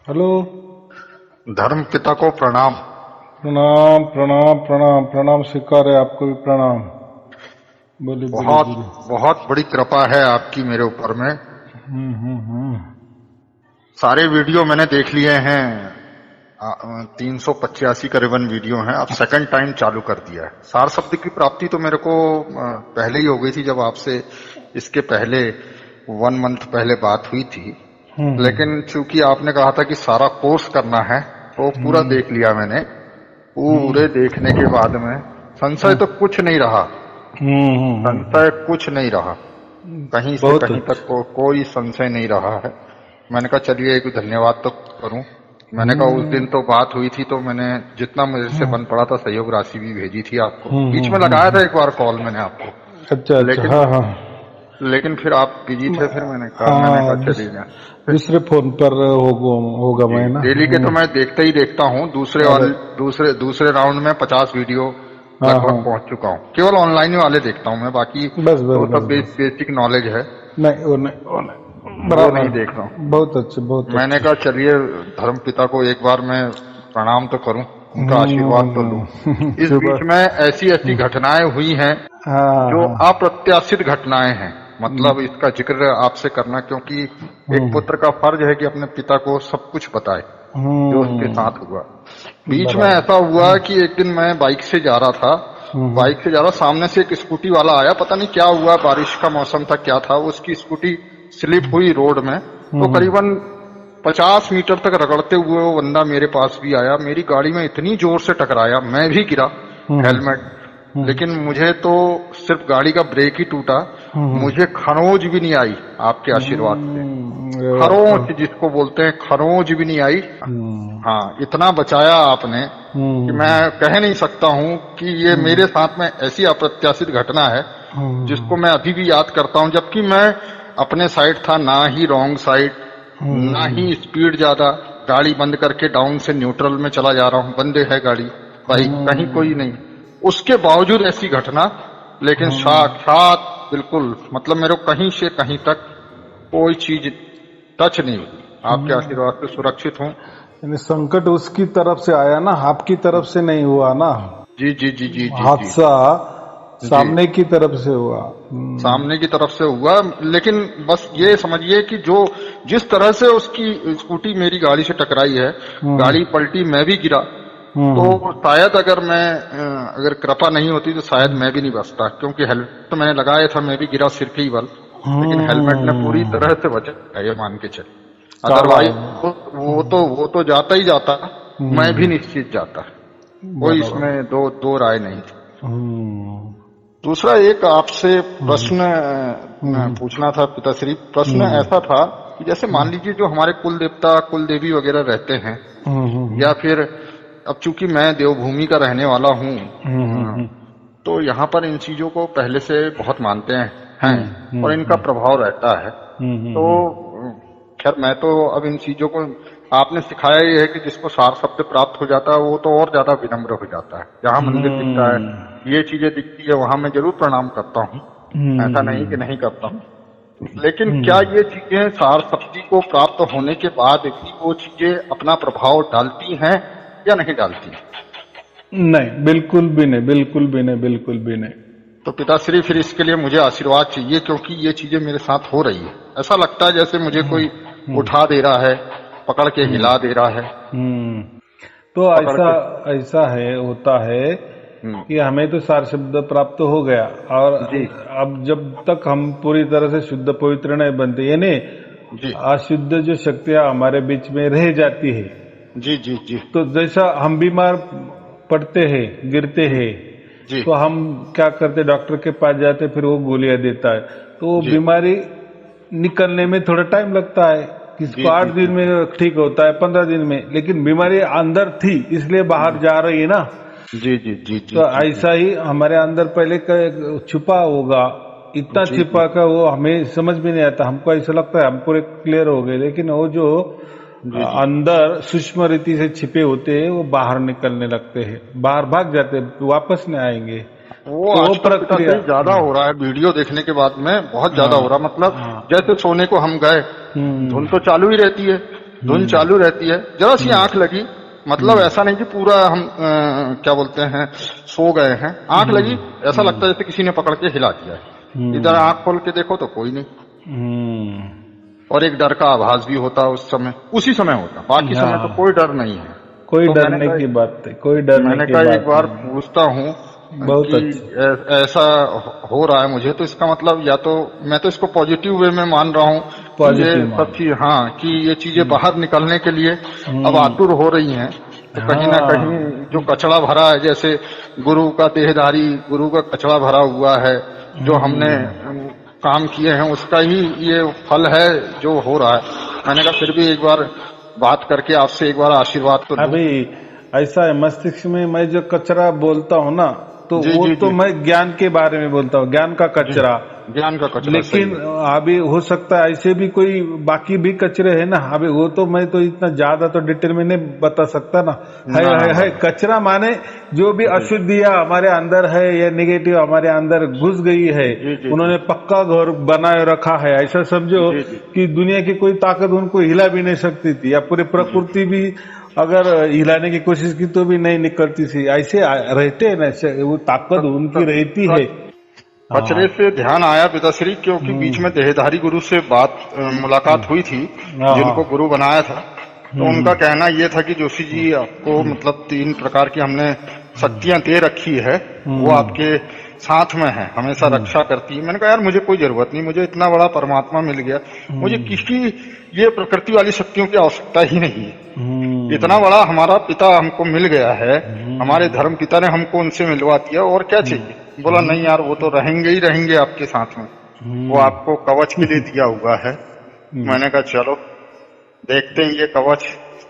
Hello. धर्म पिता को प्रणाम। प्रणाम प्रणाम प्रणाम प्रणाम, स्वीकार है आपको भी प्रणाम। बोलिए बोलिए बहुत बोलिए। बहुत बड़ी कृपा है आपकी मेरे ऊपर में। हम्म। सारे वीडियो मैंने देख लिए हैं। 385 करीबन वीडियो हैं। अब सेकंड टाइम चालू कर दिया है। सार शब्द की प्राप्ति तो मेरे को पहले ही हो गई थी, जब आपसे इसके पहले 1 मंथ पहले बात हुई थी। हम्म लेकिन चूंकि आपने कहा था कि सारा कोर्स करना है, तो पूरा हम्म देख लिया मैंने। हम्म पूरे देखने के बाद में संशय हम्म तो कुछ नहीं रहा। हम्म। संशय कुछ नहीं रहा। कहीं से बहुत कहीं तक अच्छा। कोई संशय नहीं रहा है। मैंने कहा चलिए एक धन्यवाद तो करूं। मैंने कहा उस दिन तो बात हुई थी, तो मैंने जितना मुझे से बन पड़ा था सहयोग राशि भी भेजी थी आपको। बीच में लगाया था एक बार कॉल मैंने आपको, अच्छा अच्छा, लेकिन हाँ हाँ। लेकिन फिर आप बिजी थे। फिर मैंने कहा हाँ, चलिए। दूसरे फोन पर होगा जी, मैं ना। डेली के तो मैं देखता ही देखता हूँ। अरे, दूसरे राउंड में 50 वीडियो हाँ लगभग हाँ। पहुंच चुका हूँ। केवल ऑनलाइन वाले देखता हूँ मैं, बाकी बस बस तो बस सब बस। बेसिक नॉलेज है, नहीं वो नहीं वो नहीं, वो बराबर। नहीं देख रहा हूँ। बहुत अच्छे बहुत मैंने अच्छे। कहा चलिए धर्म पिता को एक बार मैं प्रणाम तो करूं, उनका आशीर्वाद तो लूं। इस बीच सुबह। में ऐसी ऐसी घटनाएं हुई हैं हाँ जो हाँ। अप्रत्याशित घटनाएं हैं। मतलब हम्म इसका जिक्र आपसे करना, क्योंकि एक हम्म पुत्र का फर्ज है कि अपने पिता को सब कुछ बताए जो उसके साथ हुआ। बीच में बराबर। ऐसा हुआ कि एक दिन मैं बाइक से जा रहा था। हम्म बाइक से जा रहा, सामने से एक स्कूटी वाला आया। पता नहीं क्या हुआ, बारिश का मौसम था क्या था, उसकी स्कूटी स्लिप हुई रोड में। तो हम्म करीबन 50 मीटर तक रगड़ते हुए वो बंदा मेरे पास भी आया। मेरी गाड़ी में इतनी जोर से टकराया, मैं भी गिरा। हम्म हेलमेट, हम्म लेकिन मुझे तो सिर्फ गाड़ी का ब्रेक ही टूटा। हम्म मुझे खरोंच भी नहीं आई आपके आशीर्वाद से। अरे वाह। खरोंच जिसको बोलते हैं, खरोंच भी नहीं आई। हम्म हाँ, इतना बचाया आपने कि मैं हम्म कह नहीं सकता हूँ कि ये हम्म मेरे साथ में ऐसी अप्रत्याशित घटना है हम्म जिसको मैं अभी भी याद करता हूँ। जबकि मैं अपने साइड था, ना ही रॉन्ग साइड, ना हम्म ही स्पीड ज्यादा। गाड़ी बंद करके डाउन से न्यूट्रल में चला जा रहा हूँ, बंद है गाड़ी, बाइक, कहीं कोई नहीं। उसके बावजूद ऐसी घटना। लेकिन साक्षात बिल्कुल, मतलब मेरे को कहीं से कहीं तक कोई चीज टच नहीं हुई। आपके आशीर्वाद से सुरक्षित हूँ। यानी संकट उसकी तरफ से आया ना, आपकी तरफ से नहीं हुआ ना। जी जी जी जी जी जी हादसा जी। सामने की तरफ से हुआ। सामने की तरफ से हुआ। लेकिन बस ये समझिए कि जो जिस तरह से उसकी स्कूटी मेरी गाड़ी से टकराई है, हम्म गाड़ी पलटी, मैं भी गिरा। तो हम्म शायद अगर कृपा नहीं होती तो शायद मैं भी नहीं बचता, क्योंकि हेलमेट तो मैंने लगाया था। मैं भी गिरा सिर के ही बल, लेकिन हेलमेट ने पूरी तरह से बचा, ये मान के चलिए। काला अदरवाइज है। वो तो जाता ही जाता। मैं भी हम्म निश्चित जाता। कोई बराबर। इसमें दो राय नहीं थी। हम्म दूसरा एक आपसे हम्म प्रश्न हम्म पूछना था पिताश्री। प्रश्न हम्म ऐसा था कि जैसे मान लीजिए जो हमारे कुल देवता कुल देवी वगैरह रहते हैं, हम्म या फिर अब चूंकि मैं देवभूमि का रहने वाला हूँ, हम्म तो यहाँ पर इन चीजों को पहले से बहुत मानते हैं, और इनका हम्म प्रभाव रहता है। तो खैर मैं तो अब इन चीजों को, आपने सिखाया ही है कि जिसको सार शब्द प्राप्त हो जाता है वो तो और ज्यादा विनम्र हो जाता है। जहाँ मंदिर दिखता है, ये चीजें दिखती है, वहां मैं जरूर प्रणाम करता हूँ। ऐसा नहीं कि नहीं करता हूँ। लेकिन क्या ये चीजें सार शक्ति को प्राप्त होने के बाद भी वो चीजें अपना प्रभाव डालती हैं या नहीं डालती? नहीं, बिल्कुल भी नहीं, बिल्कुल भी नहीं, बिल्कुल भी नहीं। तो पिताश्री फिर इसके लिए मुझे आशीर्वाद चाहिए, क्योंकि ये चीजें मेरे साथ हो रही है। ऐसा लगता है जैसे मुझे कोई हम्म उठा दे रहा है, पकड़ के हम्म हिला दे रहा है, हम्म। तो पकड़ ऐसा के। ऐसा है, होता है हम्म। कि हमें तो सार शब्द प्राप्त हो गया, और जी अब जब तक हम पूरी तरह से शुद्ध पवित्र नहीं बनते, यानी जी अशुद्ध जो शक्तियां हमारे बीच में रह जाती है, जी जी जी तो जैसा हम बीमार पड़ते हैं, गिरते जी हैं, जी तो हम क्या करते, डॉक्टर के पास जाते, फिर वो गोलियां देता है। तो वो जी बीमारी निकलने में थोड़ा टाइम लगता है। किसको जी जी 8 दिन में ठीक होता है, 15 दिन में, लेकिन बीमारी अंदर थी इसलिए बाहर जा रही है ना। जी जी जी जी तो जी ऐसा ही हमारे अंदर पहले छुपा होगा, इतना जी जी छिपा का वो हमें समझ में नहीं आता। हमको ऐसा लगता है हम पूरे क्लियर हो गए, लेकिन वो जो जी जी। अंदर सूक्ष्म रीति से छिपे होते हैं वो बाहर निकलने लगते हैं, बाहर भाग जाते हैं, वापस नहीं आएंगे। वो तो वो आजकल प्रक्रिया। पिताश्री ज्यादा हो रहा है, वीडियो देखने के बाद में बहुत ज्यादा हाँ हो रहा है। मतलब हाँ। जैसे सोने को हम गए, हम्म धुन तो चालू ही रहती है, धुन चालू रहती है, जरा सी आंख लगी, मतलब ऐसा नहीं कि पूरा हम क्या बोलते हैं सो गए हैं, आंख लगी ऐसा लगता है जैसे किसी ने पकड़ के हिला दिया है। इधर आंख खोल के देखो तो कोई नहीं, और एक डर का आभास भी होता उस समय, उसी समय होता, बाकी समय तो कोई डर नहीं है। कोई तो डरने की बात है, कोई डरने की मैंने बात कहा एक बार नहीं। पूछता हूँ बहुत कि ऐसा हो रहा है मुझे, तो इसका मतलब या तो मैं तो इसको पॉजिटिव वे में मान रहा हूँ कि ये पॉजिटिव सब चीज, हाँ, कि ये चीजें बाहर निकलने के लिए अब आतुर हो रही हैं। तो कहीं ना कहीं जो कचरा भरा है, जैसे गुरु का देहधारी, गुरु का कचरा भरा हुआ है, जो हमने काम किए हैं उसका ही ये फल है जो हो रहा है। मैंने कहा फिर भी एक बार बात करके आपसे एक बार आशीर्वाद तो लूं। अभी ऐसा है, मस्तिष्क में मैं जो कचरा बोलता हूँ ना, तो जी, वो जी, तो जी। मैं ज्ञान के बारे में बोलता हूँ, ज्ञान का कचरा। ज्ञान का कचरा, लेकिन सही है। अभी हो सकता है ऐसे भी कोई बाकी भी कचरे है ना, अभी वो तो मैं तो इतना ज्यादा तो डिटेल में नहीं बता सकता ना। है कचरा माने जो भी अशुद्धियां हमारे अंदर है या नेगेटिव हमारे अंदर घुस गई है, जी, उन्होंने पक्का घर बनाए रखा है, ऐसा समझो कि दुनिया की कोई ताकत उनको हिला भी नहीं सकती थी, या पूरी प्रकृति भी अगर हिलाने की कोशिश की तो भी नहीं निकलती थी। ऐसे रहते है ना, वो ताकत उनकी रहती है। कचरे से ध्यान आया पिताश्री, क्योंकि बीच में देहधारी गुरु से मुलाकात हुई थी, जिनको गुरु बनाया था। तो उनका कहना यह था कि जोशी जी आपको मतलब 3 प्रकार की हमने शक्तियां दे रखी है, वो आपके साथ में है, हमेशा रक्षा करती है। मैंने कहा यार मुझे कोई जरूरत नहीं, मुझे इतना बड़ा परमात्मा मिल गया, मुझे किसी ये प्रकृति वाली शक्तियों की आवश्यकता ही नहीं है। इतना बड़ा हमारा पिता हमको मिल गया है, हमारे धर्म पिता ने हमको उनसे मिलवा दिया, और क्या चाहिए। बोला नहीं यार, वो तो रहेंगे ही रहेंगे आपके साथ में, वो आपको कवच के लिए दिया हुआ है। मैंने कहा चलो देखते हैं ये कवच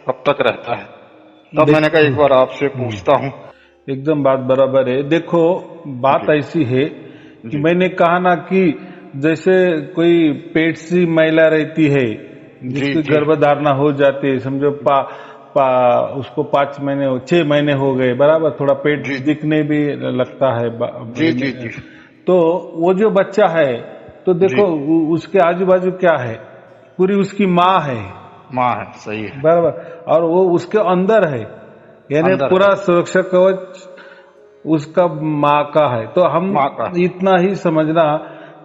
कब तक रहता है। तब मैंने कहा एक बार आपसे पूछता हूँ। एकदम बात बराबर है। देखो बात ऐसी है कि मैंने कहा ना कि जैसे कोई पेट सी महिला रहती है जिसकी गर्भधारणा हो जाती है, समझो उसको 5 महीने 6 महीने हो गए, बराबर, थोड़ा पेट दिखने भी लगता है। जी। तो वो जो बच्चा है, तो देखो उसके आजू बाजू क्या है, पूरी उसकी माँ है, सही है, बराबर, और वो उसके अंदर है, यानी पूरा सुरक्षा कवच उसका माँ का है। तो हम इतना ही समझना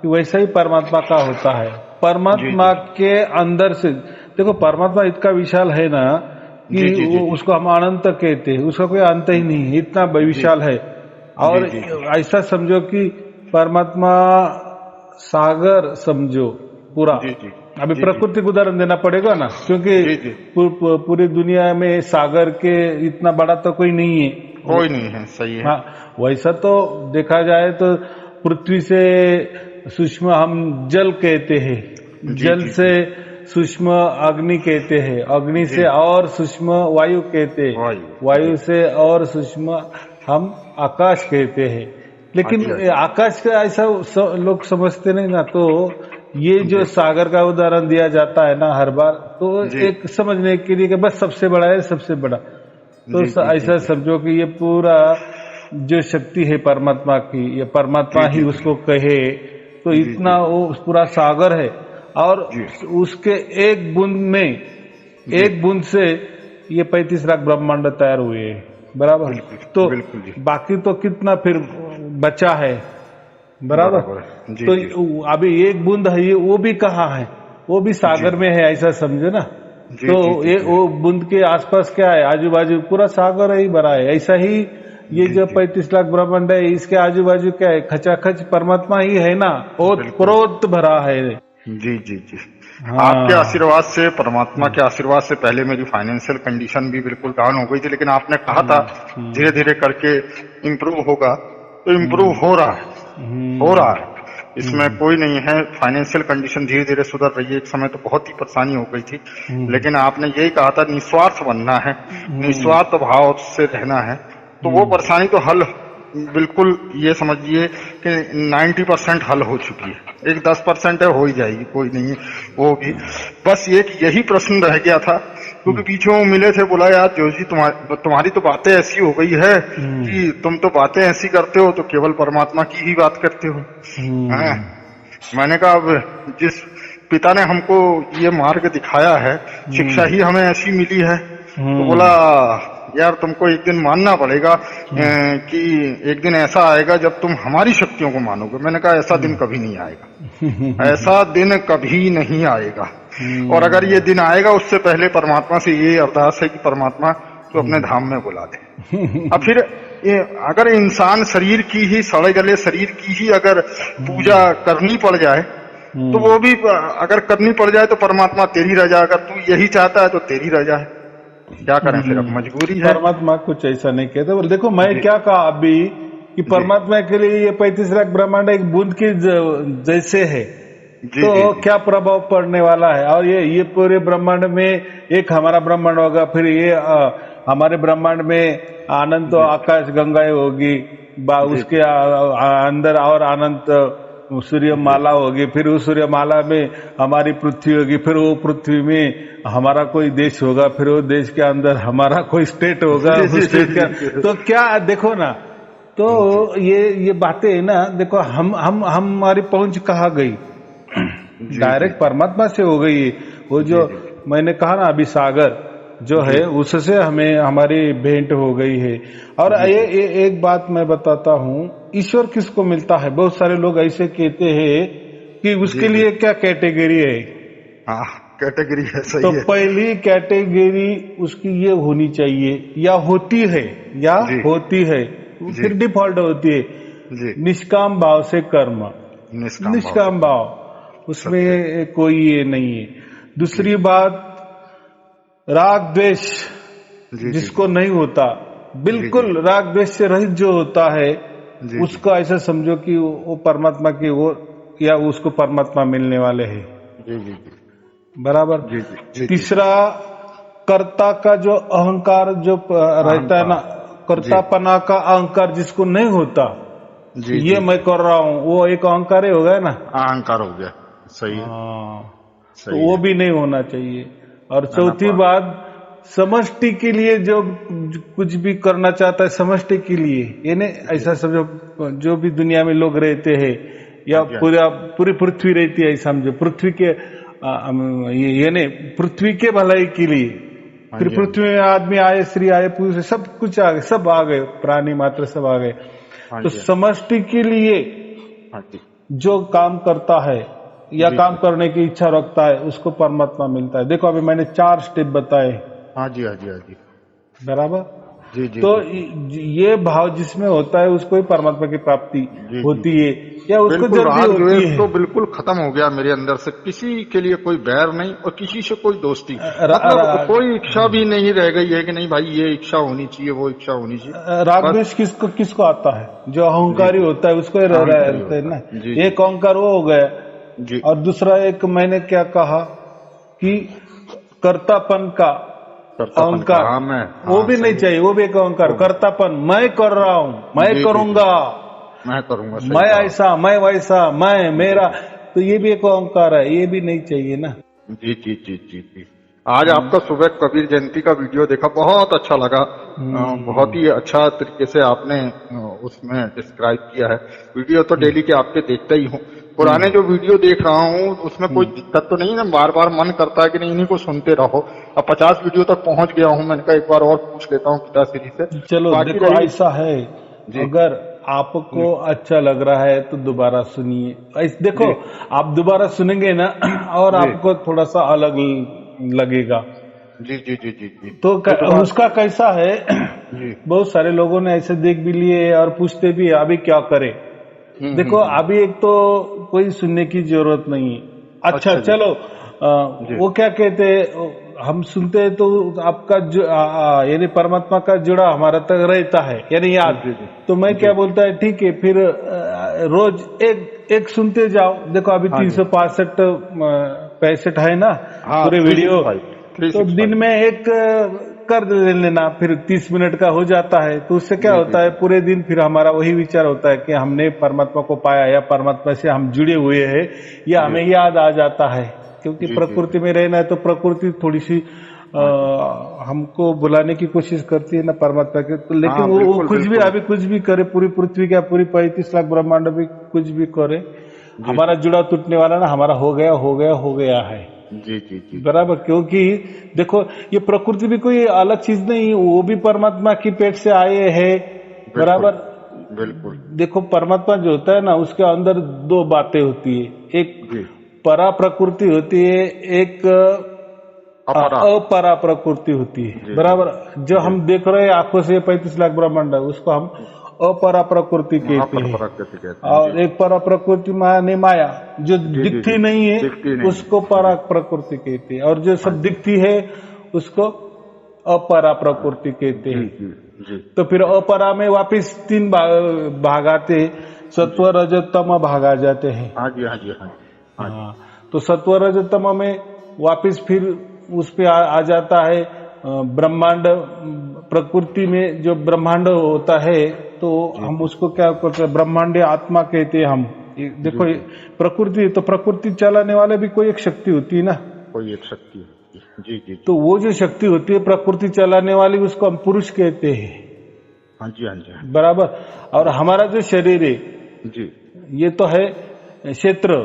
कि वैसा ही परमात्मा का होता है। परमात्मा के अंदर से देखो, परमात्मा इतना विशाल है ना कि उसको हम अनंत कहते हैं, उसका कोई अंत ही नहीं, इतना विशाल है। और ऐसा समझो कि परमात्मा सागर समझो पूरा। अभी प्रकृति को उदाहरण देना पड़ेगा ना, क्योंकि पूरी दुनिया में सागर के इतना बड़ा तो कोई नहीं है, कोई नहीं है, सही है। हाँ, वैसा तो देखा जाए तो पृथ्वी से सूक्ष्म हम जल कहते हैं, जल से सूक्ष्म अग्नि कहते हैं, अग्नि से और सूक्ष्म वायु कहते हैं, वायु से और सूक्ष्म हम आकाश कहते हैं। लेकिन आकाश का ऐसा लोग समझते नहीं ना। तो ये जो सागर का उदाहरण दिया जाता है ना हर बार, तो एक समझने के लिए कि बस सबसे बड़ा है, सबसे बड़ा। तो ऐसा समझो कि ये पूरा जो शक्ति है परमात्मा की, ये परमात्मा ही उसको कहे, तो इतना वो पूरा सागर है। और उसके एक बूंद में, एक बूंद से ये 35 लाख ब्रह्मांड तैयार हुए हैं, बराबर। तो बाकी तो कितना फिर बचा है, बराबर। तो अभी एक बूंद है, ये वो भी कहाँ है, वो भी सागर में है, ऐसा समझो ना। तो ये वो बूंद के आसपास क्या है, आजू बाजू पूरा सागर ही भरा है। ऐसा ही ये जो 35 लाख ब्रह्मांड है, इसके आजू बाजू क्या है, खचाखच परमात्मा ही है ना, ओतप्रोत भरा है। जी। आपके आशीर्वाद से, परमात्मा के आशीर्वाद से पहले मेरी फाइनेंशियल कंडीशन भी बिल्कुल डाउन हो गई थी, लेकिन आपने कहा था धीरे धीरे करके इम्प्रूव होगा, तो इम्प्रूव हो रहा है, इसमें कोई नहीं है। फाइनेंशियल कंडीशन धीरे धीरे सुधर रही है। एक समय तो बहुत ही परेशानी हो गई थी, लेकिन आपने यही कहा था निस्वार्थ बनना है, निस्वार्थ भाव से रहना है, तो वो परेशानी तो हल बिल्कुल ये समझिए कि 90% हल हो चुकी है। एक 10% है, हो ही जाएगी, कोई नहीं वो भी। बस एक यही प्रश्न रह गया था, क्योंकि पीछे वो मिले थे, बोला यार जोशी तुम्हारी तो बातें ऐसी हो गई है कि तुम तो बातें ऐसी करते हो तो केवल परमात्मा की ही बात करते हो। मैंने कहा अब जिस पिता ने हमको ये मार्ग दिखाया है, शिक्षा ही हमें ऐसी मिली है। तो बोला यार तुमको एक दिन मानना पड़ेगा कि एक दिन ऐसा आएगा जब तुम हमारी शक्तियों को मानोगे। मैंने कहा ऐसा दिन कभी नहीं आएगा, ऐसा दिन कभी नहीं आएगा। और अगर ये दिन आएगा उससे पहले परमात्मा से ये अरदास है कि परमात्मा तो अपने धाम में बुला दे। अब फिर अगर इंसान शरीर की ही, सड़े गले शरीर की ही अगर पूजा करनी पड़ जाए तो वो भी अगर करनी पड़ जाए तो परमात्मा तेरी रजा, अगर तू यही चाहता है तो तेरी रजा है, क्या करें फिर, अब मजबूरी है। परमात्मा कुछ ऐसा नहीं कहते। बोले देखो मैं क्या कहा अभी कि परमात्मा के लिए ये 35 लाख ब्रह्मांड एक बूंद की जैसे है, तो क्या प्रभाव पड़ने वाला है। और ये पूरे ब्रह्मांड में एक हमारा ब्रह्मांड होगा, फिर ये हमारे ब्रह्मांड में अनंत आकाश गंगाएं होगी, उसके अंदर और अनंत सूर्य माला होगी, फिर उस सूर्य माला में हमारी पृथ्वी होगी, फिर वो पृथ्वी में हमारा कोई देश होगा, फिर वो देश के अंदर हमारा कोई स्टेट होगा, उस स्टेट का। तो क्या देखो ना, तो ये बातें है ना, देखो हम हमारी पहुंच कहाँ गई, डायरेक्ट परमात्मा से हो गई। वो जो मैंने कहा ना अभी सागर जो है उससे हमें हमारी भेंट हो गई है। और ये एक बात मैं बताता हूँ, ईश्वर किसको मिलता है। बहुत सारे लोग ऐसे कहते हैं कि उसके लिए क्या कैटेगरी है। हाँ कैटेगरी है, सही तो है। पहली कैटेगरी उसकी ये होनी चाहिए, या होती है, या होती है, फिर डिफॉल्ट होती है निष्काम भाव से कर्म, निष्काम भाव, उसमें कोई ये नहीं है। दूसरी बात, राग द्वेष जिसको नहीं होता, बिल्कुल राग द्वेष से रहित जो होता है, उसका ऐसा समझो कि वो परमात्मा की ओर, या उसको परमात्मा मिलने वाले हैं। बराबर। तीसरा, कर्ता का जो अहंकार जो रहता है ना, कर्तापना का अहंकार जिसको नहीं होता, ये मैं कर रहा हूँ, वो एक अहंकार ही हो गया ना, अहंकार हो गया। सही है, तो वो भी नहीं होना चाहिए। और चौथी बात, समष्टि के लिए जो कुछ भी करना चाहता है समष्टि के लिए, यानी ऐसा समझो जो भी दुनिया में लोग रहते हैं या पूरी पृथ्वी रहती है, समझो पृथ्वी के यानी पृथ्वी के भलाई के लिए, फिर पृथ्वी में आदमी आए, स्त्री आए, पुरुष, सब कुछ आ गए, सब आ गए, प्राणी मात्र सब आ गए। तो समष्टि के लिए जो काम करता है या काम करने की इच्छा रखता है, उसको परमात्मा मिलता है। देखो अभी मैंने 4 स्टेप बताए। हाँ जी बराबर। तो ये भाव जिसमें होता है उसको ही परमात्मा की प्राप्ति होती है, या उसको जल्दी होती है। तो बिल्कुल खत्म हो गया मेरे अंदर से, किसी के लिए कोई बैर नहीं और किसी से कोई दोस्ती, मतलब कोई इच्छा भी नहीं रह गई है कि नहीं भाई ये इच्छा होनी चाहिए, वो इच्छा होनी चाहिए। राग द्वेष किसको आता है, जो अहंकारी होता है उसको ही रहता है ना। एक अहंकार वो हो गया, और दूसरा एक मैंने क्या कहा कि कर्तापन का अहंकार, वो भी नहीं चाहिए, वो भी एक अहंकार, कर्तापन, मैं कर रहा हूँ, मैं करूंगा, मैं ऐसा, मैं वैसा, मैं मेरा, तो ये भी एक अहंकार है, ये भी नहीं चाहिए ना। जी। आज आपका सुबह कबीर जयंती का वीडियो देखा, बहुत अच्छा लगा, बहुत ही अच्छा तरीके से आपने उसमें डिस्क्राइब किया है। वीडियो तो डेली के आपके देखता ही हूँ, पुराने जो वीडियो देख रहा हूँ उसमें कोई दिक्कत तो नहीं ना, बार बार मन करता है कि नहीं इन्हीं को सुनते रहो। अब 50 वीडियो तक पहुंच गया हूँ, मैंने कहा एक बार और पूछ लेता हूँ पिताश्री से। चलो देखो ऐसा है, अगर आपको अच्छा लग रहा है तो दोबारा सुनिए। देखो आप दोबारा सुनेंगे ना और आपको थोड़ा सा अलग लगेगा। जी। तो उसका कैसा है, बहुत सारे लोगों ने ऐसे देख भी लिए और पूछते भी अभी क्या करें। देखो अभी एक तो कोई सुनने की जरूरत नहीं है। अच्छा चलो, वो क्या कहते हैं, हम सुनते हैं तो आपका यानी परमात्मा का जुड़ा हमारा तक रहता है, यानी याद। तो मैं क्या बोलता है, ठीक है फिर रोज एक सुनते जाओ। देखो अभी 365 है ना पूरे वीडियो, तो दिन में एक कर लेना, फिर 30 मिनट का हो जाता है। तो उससे क्या होता है, पूरे दिन फिर हमारा वही विचार होता है कि हमने परमात्मा को पाया, या परमात्मा से हम जुड़े हुए हैं, या हमें याद आ जाता है। क्योंकि प्रकृति में रहना है तो प्रकृति थोड़ी सी हमको बुलाने की कोशिश करती है ना परमात्मा के, तो लेकिन वो कुछ भी अभी कुछ भी करे, पूरी पृथ्वी क्या पूरी 35 लाख ब्रह्मांड भी कुछ भी करे, हमारा जुड़ा टूटने वाला ना, हमारा हो गया हो गया हो गया है। जी जी जी बराबर, क्योंकि देखो ये प्रकृति भी कोई अलग चीज नहीं, वो भी परमात्मा की पेट से आए हैं। बराबर, बिल्कुल देखो परमात्मा जो होता है ना, उसके अंदर दो बातें होती है, एक जी। परा प्रकृति होती है, एक अपरा अपरा प्रकृति होती है। जी, बराबर, जो जी। हम देख रहे हैं आंखों से 35 लाख ब्रह्मांड है, उसको हम अपरा प्रकृति कहते हैं। महापराकृति कहते हैं और जी। एक परा प्रकृति माने माया, जो जी जी दिखती जी, नहीं है दिखती नहीं। उसको परा प्रकृति कहते हैं, और जो सब दिखती है उसको अपरा प्रकृति कहते जी हैं। जी जी तो फिर अपरा में वापिस तीन भाग आते, सत्व रजत तम भाग आ जाते हैं। हाँ जी हाँ जी हाँ जी हाँ जी। हाँ, तो सत्व रजतम में वापिस फिर उस पे आ जाता है ब्रह्मांड। प्रकृति में जो ब्रह्मांड होता है तो हम उसको क्या कहते हैं, ब्रह्मांडीय आत्मा कहते हैं हम। देखो ये प्रकृति, तो प्रकृति चलाने वाले भी कोई एक शक्ति होती है ना, कोई एक शक्ति होती है। जी जी तो वो जो शक्ति होती है प्रकृति चलाने वाली, उसको हम पुरुष कहते हैं। हाँ जी हाँ जी हाँ बराबर, और हमारा जो शरीर है जी ये तो है क्षेत्र।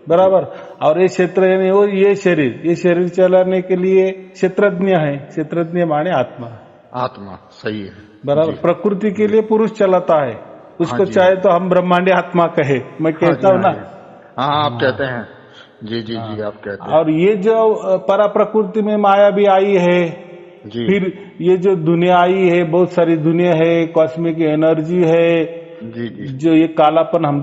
बराबर, और ये क्षेत्र यानी वो ये शरीर चलाने के लिए क्षेत्रज्ञ है। क्षेत्रज्ञ माने आत्मा। आत्मा सही है। बराबर, प्रकृति के लिए पुरुष चलाता है, उसको हाँ जी। चाहे तो हम ब्रह्मांडीय आत्मा कहे, मैं कहता हूँ ना। हाँ आप कहते हैं जी जी जी आप कहते हैं। और ये जो परा प्रकृति में माया भी आई है, जी फिर ये जो दुनिया आई है, बहुत सारी दुनिया है, कॉस्मिक एनर्जी है, जी जी जो ये कालापन हम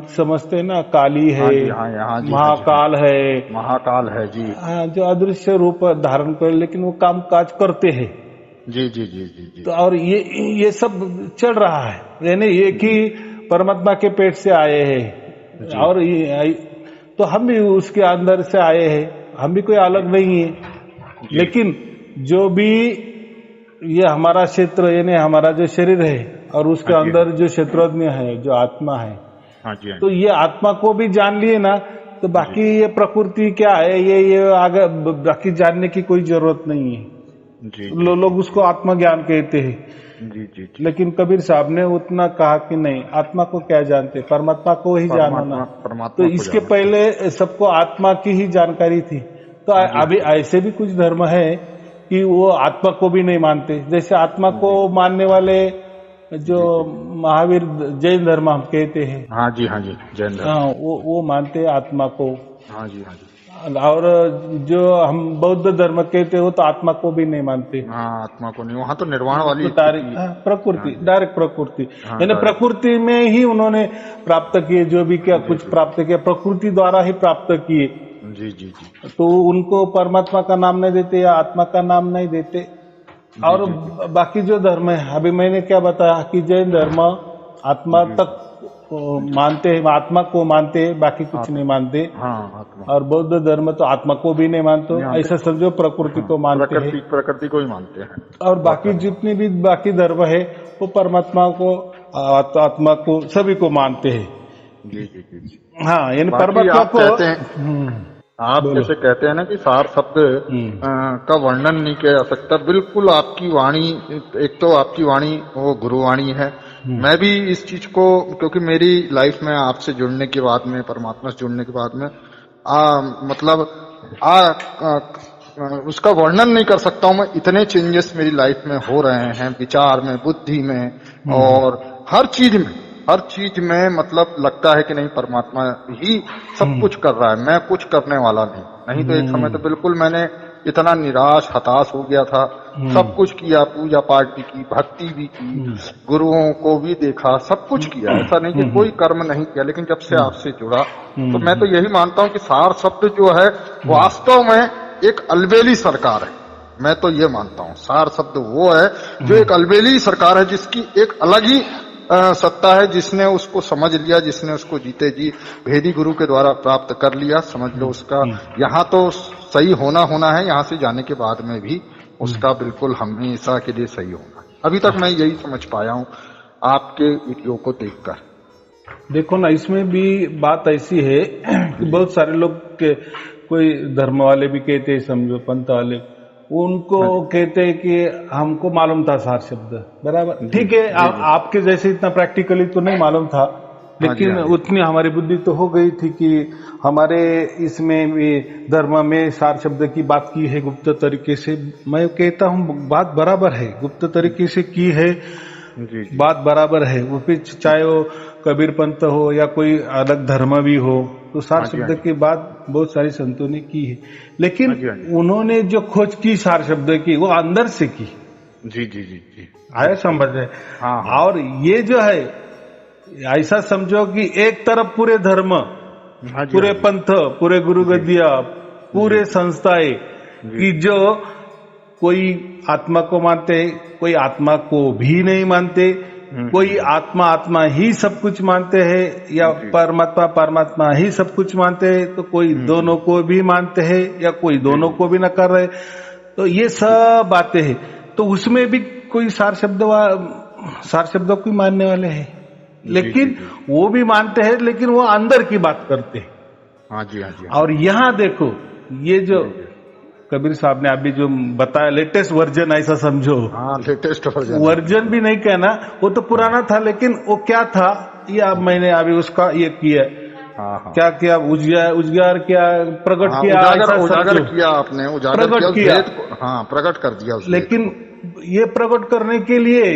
समझते हैं ना, काली है, हाँ जी हाँ हाँ जी महाकाल है, महाकाल है जी हाँ, जो अदृश्य रूप धारण कर, लेकिन वो काम काज करते हैं। जी जी जी जी जी। तो और ये सब चल रहा है, यानी एक ही परमात्मा के पेट से आए हैं, और तो हम भी उसके अंदर से आए हैं, हम भी कोई अलग नहीं है। लेकिन जो भी ये हमारा क्षेत्र यानी हमारा जो शरीर है, और उसके अंदर जो क्षेत्रज्ञ है, जो आत्मा है, हाँ जी तो ये आत्मा को भी जान लिए ना, तो बाकी ये प्रकृति क्या है, ये आगे बाकी जानने की कोई जरूरत नहीं है। जी लोग उसको आत्मा ज्ञान कहते हैं। जी जी जी। लेकिन कबीर साहब ने उतना कहा कि नहीं, आत्मा को क्या जानते, परमात्मा को ही जानो ना। परमात्मा तो इसके पहले सबको आत्मा की ही जानकारी थी। तो अभी ऐसे भी कुछ धर्म है कि वो आत्मा को भी नहीं मानते। जैसे आत्मा को मानने वाले जो महावीर जैन धर्म हम कहते हैं, हाँ जी जैन धर्म, हाँ, वो मानते हैं आत्मा को। हाँ जी और जो हम बौद्ध धर्म कहते हो तो आत्मा को भी नहीं मानते। हाँ आत्मा को नहीं, वहाँ तो निर्वाण वाली प्रकृति, डायरेक्ट प्रकृति, यानी प्रकृति में ही उन्होंने प्राप्त किए, जो भी क्या कुछ प्राप्त किया प्रकृति द्वारा ही प्राप्त किए। जी जी जी। तो उनको परमात्मा का नाम नहीं देते या आत्मा का नाम नहीं देते। और बाकी जो धर्म है, अभी मैंने क्या बताया कि जैन धर्म आत्मा तक मानते हैं, आत्मा को मानते हैं, बाकी कुछ नहीं मानते। हाँ आत्मा। और बौद्ध धर्म तो आत्मा को भी नहीं मानते, ऐसा समझो प्रकृति को मानते हैं, प्रकृति को ही मानते हैं। और बाकी जितने भी बाकी धर्म है वो परमात्मा को, आत्मा को, सभी को मानते हैं। जी जी जी। हाँ, यानी परमात्मा को कहते हैं, आप जैसे कहते हैं ना कि सार शब्द का वर्णन नहीं किया जा सकता। बिल्कुल आपकी वाणी, एक तो आपकी वाणी वो गुरुवाणी है। मैं भी इस चीज को, क्योंकि मेरी लाइफ में आपसे जुड़ने के बाद में, परमात्मा से जुड़ने के बाद में मतलब उसका वर्णन नहीं कर सकता हूँ मैं। इतने चेंजेस मेरी लाइफ में हो रहे हैं, विचार में, बुद्धि में, और हर चीज में मतलब लगता है कि नहीं, परमात्मा ही सब कुछ कर रहा है, मैं कुछ करने वाला नहीं। तो एक समय तो बिल्कुल मैंने इतना निराश हताश हो गया था। सब कुछ किया, पूजा पाठ भी की, भक्ति भी की, गुरुओं को भी देखा, सब कुछ किया, ऐसा नहीं कि कोई कर्म नहीं किया। लेकिन जब से आपसे जुड़ा तो मैं तो यही मानता हूँ कि सार शब्द जो है वास्तव में एक अलबेली सरकार है। मैं तो ये मानता हूँ सार शब्द वो है जो एक अलबेली सरकार है, जिसकी एक अलग ही सत्ता है, जिसने उसको समझ लिया, जिसने उसको जीते जी भेदी गुरु के द्वारा प्राप्त कर लिया। समझ लो उसका यहाँ तो सही होना है, यहाँ से जाने के बाद में भी उसका बिल्कुल हमेशा के लिए सही होना। अभी तक मैं यही समझ पाया हूँ आपके वीडियो को देखकर। देखो ना, इसमें भी बात ऐसी है कि बहुत सारे लोग के, कोई धर्म वाले भी कहते हैं, समझो पंथ वाले, उनको कहते हैं कि हमको मालूम था सार शब्द, बराबर, ठीक है, आपके जैसे इतना प्रैक्टिकली तो नहीं मालूम था, लेकिन उतनी हमारी बुद्धि तो हो गई थी कि हमारे इसमें भी धर्म में सार शब्द की बात की है गुप्त तरीके से। मैं कहता हूँ बात बराबर है, गुप्त तरीके से की है बात बराबर है। वो फिर चाहे वो कबीर पंथ हो या कोई अलग धर्म भी हो, तो सार शब्द की बात बहुत सारी संतों ने की है। लेकिन उन्होंने जो खोज की सार शब्द की वो अंदर से की। जी जी जी जी आया समझ है। और ये जो है ऐसा समझो कि एक तरफ पूरे धर्म, पूरे पंथ, पूरे गुरु गद्दिया, पूरे संस्थाएं कि जो कोई आत्मा को मानते, कोई आत्मा को भी नहीं मानते, कोई आत्मा आत्मा ही सब कुछ मानते हैं या परमात्मा परमात्मा ही सब कुछ मानते हैं, तो कोई दोनों को भी मानते हैं या कोई दोनों को भी न कर रहे। तो ये सब बातें हैं। तो उसमें भी कोई सार शब्दों को मानने वाले हैं, लेकिन वो भी मानते हैं, लेकिन वो अंदर की बात करते हैं। हाँ जी हाँ जी। और यहाँ देखो ये जो कबीर साहब ने अभी जो बताया लेटेस्ट वर्जन, ऐसा समझो। हाँ, लेटेस्ट वर्जन भी नहीं कहना, वो तो पुराना था, लेकिन वो क्या था ये अब मैंने अभी उसका ये किया। क्या किया? उजागर किया, प्रकट किया, उजागर किया आपने, प्रकट किया। हाँ, प्रकट कर दिया। लेकिन ये प्रकट करने के लिए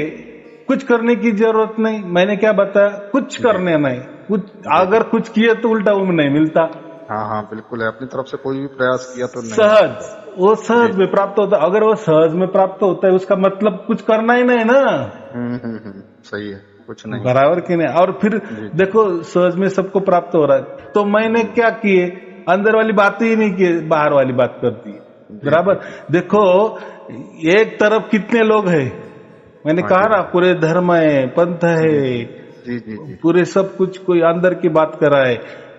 कुछ करने की जरूरत नहीं। मैंने क्या बताया? कुछ करने नहीं, कुछ अगर कुछ किए तो उल्टा वो नहीं मिलता। हाँ हाँ बिल्कुल है, अपनी तरफ से कोई भी प्रयास किया तो नहीं, सहज, वो सहज में प्राप्त होता है। अगर वो सहज में प्राप्त होता है उसका मतलब कुछ करना ही नहीं ना। सही है, कुछ नहीं, बराबर की नहीं। और फिर देखो सहज में सबको प्राप्त हो रहा है, तो मैंने क्या किए? अंदर वाली बात ही नहीं की, बाहर वाली बात कर दी। बराबर। देखो एक तरफ कितने लोग हैं, मैंने कहा ना, पूरे धर्म है, पंथ है, जी जी जी, पूरे सब कुछ, कोई अंदर की बात कर रहा है,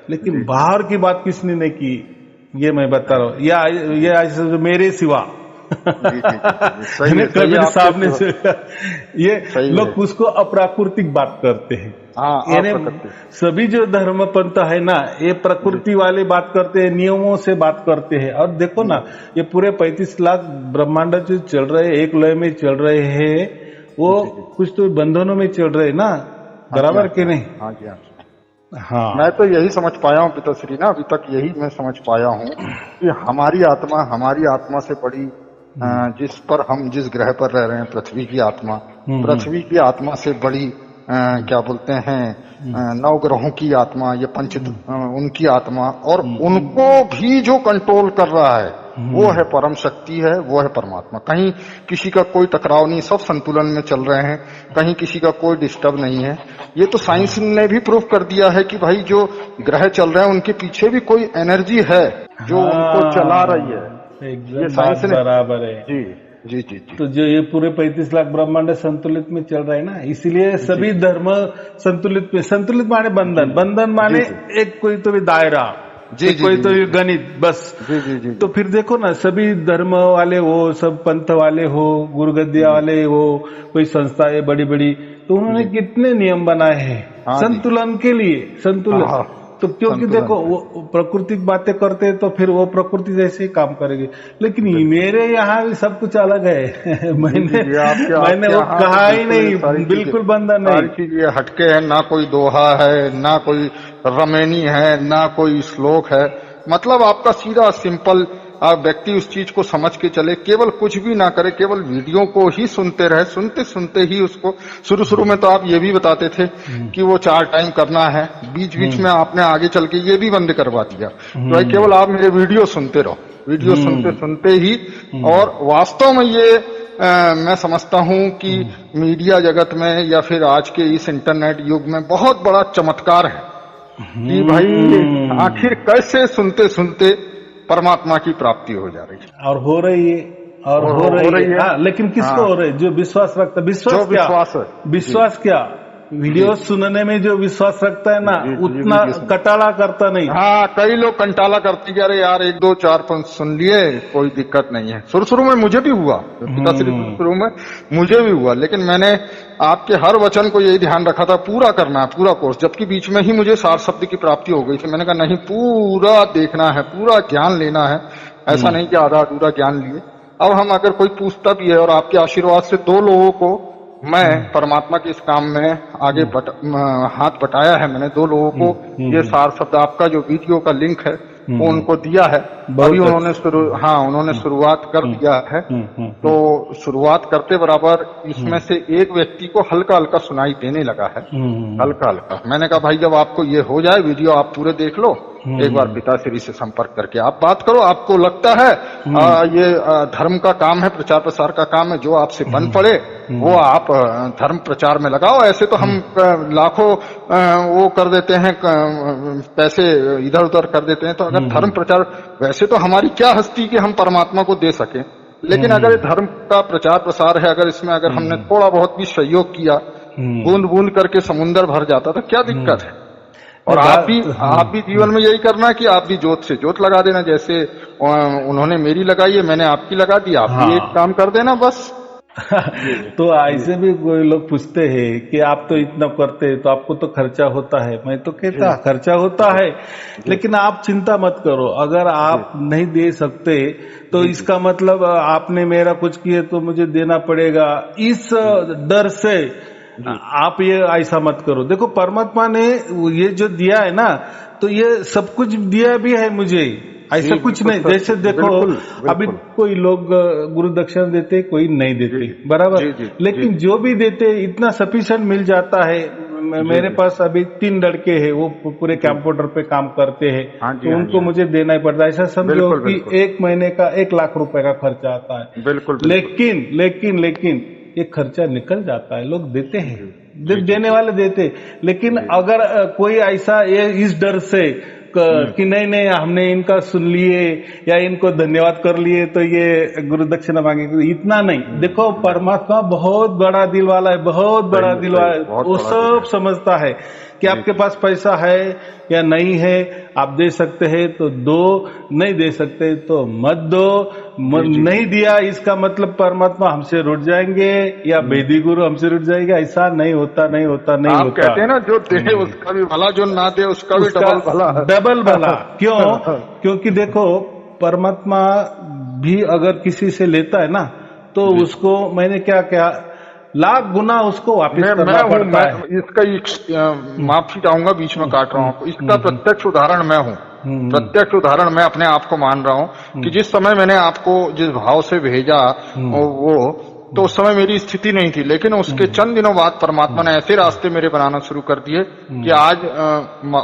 लेकिन बाहर की बात किसने नहीं की, ये मैं बता रहा हूँ। ये ऐसे मेरे सिवा कबीर साहब ने ये लोग उसको अप्राकृतिक बात करते हैं। सभी जो धर्म पंथ है ना, ये प्रकृति वाले बात करते हैं, नियमों से बात करते हैं। और देखो ना, ये पूरे 35 लाख ब्रह्मांड जो चल रहे हैं, एक लय में चल रहे हैं, वो कुछ तो बंधनों में चल रहे हैं ना, बराबर के नहीं? हाँ जी हाँ। मैं तो यही समझ पाया हूँ पिताश्री ना, अभी तक यही मैं समझ पाया हूँ कि हमारी आत्मा से बड़ी, जिस पर हम जिस ग्रह पर रह रहे हैं, पृथ्वी की आत्मा से बड़ी, क्या बोलते हैं, 9 ग्रहों की आत्मा, ये उनकी आत्मा, और उनको भी जो कंट्रोल कर रहा है वो है परम शक्ति है, वो है परमात्मा। कहीं किसी का कोई टकराव नहीं, सब संतुलन में चल रहे हैं, कहीं किसी का कोई डिस्टर्ब नहीं है। ये तो साइंस ने भी प्रूफ कर दिया है कि भाई जो ग्रह चल रहे हैं उनके पीछे भी कोई एनर्जी है जो उनको चला रही है। ये साइंस ने, बराबर है। जी जी जी जी। तो जो ये पूरे 35 लाख ब्रह्मांड संतुलित में चल रहा है ना, इसीलिए सभी धर्म संतुलित में, संतुलित माने बंधन माने एक कोई तो भी दायरा, कोई तो भी गणित, बस। जी। तो फिर देखो ना, सभी धर्म वाले हो, सब पंथ वाले हो, गुरुगद्दिया वाले हो, कोई संस्थाएं बड़ी बड़ी, तो उन्होंने कितने नियम बनाए हैं संतुलन के लिए, संतुलन। तो क्योंकि देखो वो प्रकृति की बातें करते हैं तो फिर वो प्रकृति जैसे ही काम करेगी। लेकिन मेरे यहाँ भी सब कुछ अलग है। मैंने वो कहा ही नहीं, बिल्कुल बंधन नहीं, सारी चीज ये हटके है, ना कोई दोहा है, ना कोई रमेनी है, ना कोई श्लोक है। मतलब आपका सीधा सिंपल व्यक्ति उस चीज को समझ के चले, केवल कुछ भी ना करे, केवल वीडियो को ही सुनते रहे, सुनते सुनते ही उसको। शुरू में तो आप ये भी बताते थे कि वो 4 टाइम करना है, बीच बीच में आपने आगे चल के ये भी बंद करवा दिया। तो भाई केवल आप मेरे वीडियो सुनते रहो, वीडियो सुनते सुनते ही। और वास्तव में ये मैं समझता हूँ कि मीडिया जगत में या फिर आज के इस इंटरनेट युग में बहुत बड़ा चमत्कार है कि भाई आखिर कैसे सुनते सुनते परमात्मा की प्राप्ति हो जा रही है, और हो रही है, और हो रही है। लेकिन किसको हो रही है? जो विश्वास रखता है। विश्वास क्या वीडियो सुनने में जो विश्वास रखता है ना, उतना कटाला करता नहीं। हाँ, कई लोग कंटाला करते कि अरे यार 1 2 4 5 सुन लिए, कोई दिक्कत नहीं है। शुरू में मुझे भी हुआ, शुरू में मुझे भी हुआ, लेकिन मैंने आपके हर वचन को यही ध्यान रखा था, पूरा करना है, पूरा कोर्स। जबकि बीच में ही मुझे सार शब्द की प्राप्ति हो गई थी, मैंने कहा नहीं, पूरा देखना है, पूरा ज्ञान लेना है, ऐसा नहीं कि आधा अधूरा ज्ञान लिए। अब हम अगर कोई पूछता भी है और आपके आशीर्वाद से 2 लोगों को मैं परमात्मा के इस काम में आगे हाथ बटाया है। मैंने 2 लोगों को ये सार शब्द, आपका जो वीडियो का लिंक है वो उनको दिया है। अभी उन्होंने उन्होंने शुरुआत कर दिया है। तो शुरुआत करते बराबर इसमें से एक व्यक्ति को हल्का हल्का सुनाई देने लगा है, हल्का हल्का। मैंने कहा भाई जब आपको ये हो जाए वीडियो आप पूरे देख लो, एक बार पिताश्री से संपर्क करके आप बात करो। आपको लगता है ये धर्म का काम है, प्रचार प्रसार का काम है, जो आपसे बन पड़े वो आप धर्म प्रचार में लगाओ। ऐसे तो हम लाखों वो कर देते हैं, पैसे इधर उधर कर देते हैं। तो अगर धर्म प्रचार, वैसे तो हमारी क्या हस्ती कि हम परमात्मा को दे सके, लेकिन अगर धर्म का प्रचार प्रसार है, अगर इसमें अगर हमने थोड़ा बहुत भी सहयोग किया, बूंद बूंद करके समुंदर भर जाता तो क्या दिक्कत है। और आप भी जीवन में यही करना कि आप भी जोत से जोत लगा देना। जैसे उन्होंने मेरी लगाई है, मैंने आपकी लगा दी, आप भी एक काम कर देना बस। तो ऐसे भी कोई लोग पूछते हैं कि आप तो इतना करते हैं तो आपको तो खर्चा होता है। मैं तो कहता खर्चा होता है, लेकिन आप चिंता मत करो। अगर आप नहीं दे सकते तो इसका मतलब आपने मेरा कुछ किए तो मुझे देना पड़ेगा, इस डर से आप ये ऐसा मत करो। देखो परमात्मा ने ये जो दिया है ना, तो ये सब कुछ दिया भी है मुझे, ऐसा कुछ नहीं। जैसे देखो अभी कोई लोग गुरु दक्षिणा देते, कोई नहीं देते, बराबर। लेकिन जो भी देते इतना सफिशिएंट मिल जाता है। मेरे पास अभी 3 लड़के हैं, वो पूरे कंप्यूटर पे काम करते हैं, तो उनको मुझे देना ही पड़ता है। ऐसा समझो कि 1 महीने का 1 लाख रुपए का खर्चा आता है। बिल्कुल। लेकिन ये खर्चा निकल जाता है, लोग देते हैं, देने वाले देते। लेकिन अगर कोई ऐसा इस डर से कि नहीं हमने इनका सुन लिए या इनको धन्यवाद कर लिए तो ये गुरु दक्षिणा मांगेंगे, इतना नहीं। देखो परमात्मा बहुत बड़ा दिल वाला है, बहुत बड़ा दिल वाला है। वो सब समझता है कि आपके पास पैसा है या नहीं है, आप दे सकते हैं तो दो, नहीं दे सकते तो मत दो। नहीं दिया इसका मतलब परमात्मा हमसे रुठ जाएंगे या वेदी गुरु हमसे रुठ जाएंगे, ऐसा नहीं होता। आप कहते हैं ना जो दे उसका भी भला, जो ना दे उसका भी डबल भला। क्यों? क्योंकि देखो परमात्मा भी अगर किसी से लेता है ना, तो उसको मैंने क्या लाख गुना उसको वापस करना पड़ता है। इसका माफी चाहूंगा, बीच में काट रहा हूँ। इसका प्रत्यक्ष उदाहरण मैं हूँ, प्रत्यक्ष उदाहरण मैं अपने आप को मान रहा हूँ कि जिस समय मैंने आपको जिस भाव से भेजा वो, तो उस समय मेरी स्थिति नहीं थी। लेकिन उसके चंद दिनों बाद परमात्मा ने ऐसे रास्ते मेरे बनाना शुरू कर दिए कि आज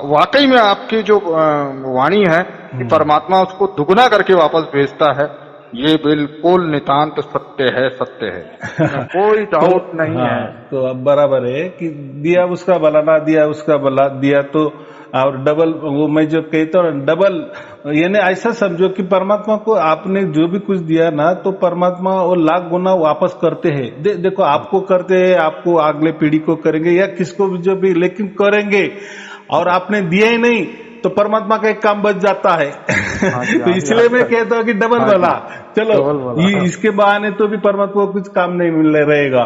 वाकई में आपकी जो वाणी है कि परमात्मा उसको दुगना करके वापस भेजता है, ये बिल्कुल नितांत सत्य है कोई डाउट नहीं है। तो अब बराबर है कि दिया उसका भला, ना दिया उसका भला, दिया तो और डबल। वो मैं जो कहता हूँ डबल, यानी ऐसा समझो कि परमात्मा को आपने जो भी कुछ दिया ना, तो परमात्मा वो लाख गुना वापस करते हैं। देखो आपको करते हैं, आपको अगले पीढ़ी को करेंगे या किसको भी जो भी, लेकिन करेंगे। और आपने दिया ही नहीं तो परमात्मा का एक काम बच जाता है। तो इसलिए मैं कहता हूँ कि डबल भला। चलो इसके बहाने तो भी परमात्मा को कुछ काम नहीं मिल रहेगा।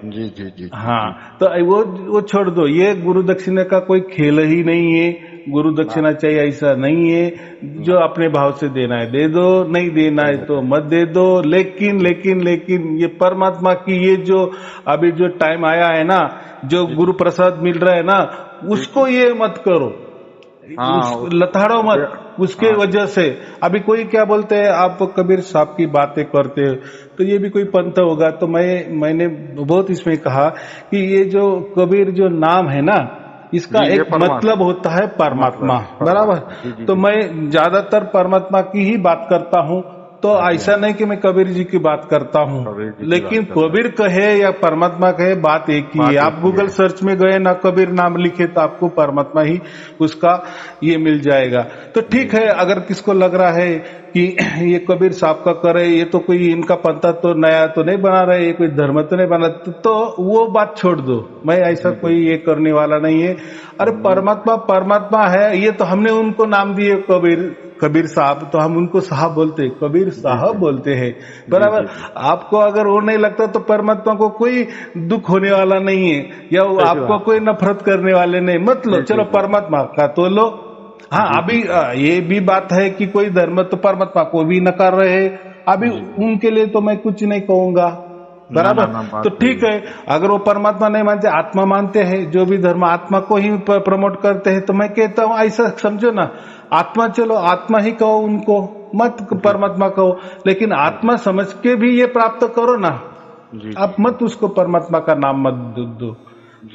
जी। हाँ, तो वो छोड़ दो। ये गुरु दक्षिणा का कोई खेल ही नहीं है। गुरु दक्षिणा चाहिए ऐसा नहीं है। जो अपने भाव से देना है दे दो, नहीं देना है तो मत दे दो। लेकिन ये परमात्मा की ये जो अभी जो टाइम आया है ना, जो गुरु प्रसाद मिल रहा है ना, उसको ये मत करो, लताड़ो मत उसके वजह से। अभी कोई क्या बोलते हैं, आप कबीर साहब की बातें करते हो तो ये भी कोई पंथ होगा। तो मैंने बहुत इसमें कहा कि ये जो कबीर जो नाम है ना, इसका एक मतलब होता है परमात्मा, बराबर। तो मैं ज्यादातर परमात्मा की ही बात करता हूँ। तो ऐसा नहीं कि मैं कबीर जी की बात करता हूँ, लेकिन कबीर कहे या परमात्मा कहे, बात एक ही है। आप गूगल सर्च में गए ना, कबीर नाम लिखे तो आपको परमात्मा ही उसका ये मिल जाएगा। तो ठीक है, अगर किसको लग रहा है कि ये कबीर साहब का करे, ये तो कोई इनका पंथा तो नया तो नहीं बना रहे, ये कोई धर्म तो नहीं बना, तो वो बात छोड़ दो। मैं ऐसा कोई ये करने वाला नहीं है। अरे परमात्मा है, ये तो हमने उनको नाम दिए कबीर साहब, तो हम उनको साहब बोलते, कबीर साहब बोलते हैं, बराबर। आपको अगर वो नहीं लगता तो परमात्मा को कोई दुख होने वाला नहीं है, या आपको कोई नफरत करने वाले नहीं, मत लो। चलो परमात्मा का तो लो। हाँ, अभी ये भी बात है कि कोई धर्म तो परमात्मा को भी नकार रहे। अभी उनके लिए तो मैं कुछ नहीं कहूंगा, बराबर। तो ठीक है, अगर वो परमात्मा नहीं मानते, आत्मा मानते हैं, जो भी धर्म आत्मा को ही प्रमोट करते हैं, तो मैं कहता हूँ ऐसा समझो ना, आत्मा चलो आत्मा ही कहो उनको, मत परमात्मा कहो, लेकिन आत्मा समझ के भी ये प्राप्त करो ना। आप मत उसको परमात्मा का नाम मत दो,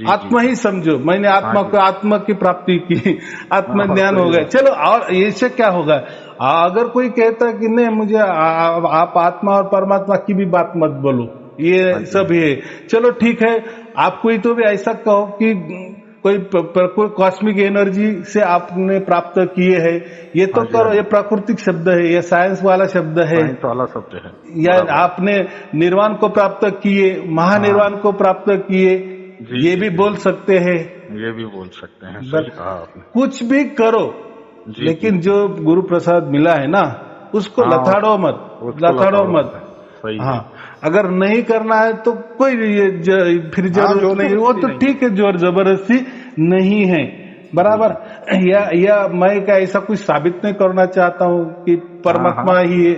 आत्मा ही समझो। मैंने आत्मा को, आत्मा की प्राप्ति की, आत्मा ज्ञान हो गया, चलो। और इससे क्या होगा, अगर कोई कहता है कि नहीं मुझे आप आत्मा और परमात्मा की भी बात मत बोलो, ये सब है, चलो ठीक है, आप कोई तो भी ऐसा कहो कि कोई कॉस्मिक एनर्जी से आपने प्राप्त किए है, ये तो करो, ये प्राकृतिक शब्द है, ये साइंस वाला शब्द है, या आपने निर्वाण को प्राप्त किए, महानिर्वाण को प्राप्त किए, ये भी बोल सकते हैं, ये भी बोल सकते हैं, सही कहा आपने। कुछ भी करो, लेकिन जो गुरु प्रसाद मिला है ना, उसको लथाड़ो मत। हाँ, अगर नहीं करना है तो कोई फिर जरूरत नहीं, वो तो ठीक है, जोर जबरदस्ती नहीं है, बराबर। या मैं क्या ऐसा कुछ साबित नहीं करना चाहता हूँ कि परमात्मा ही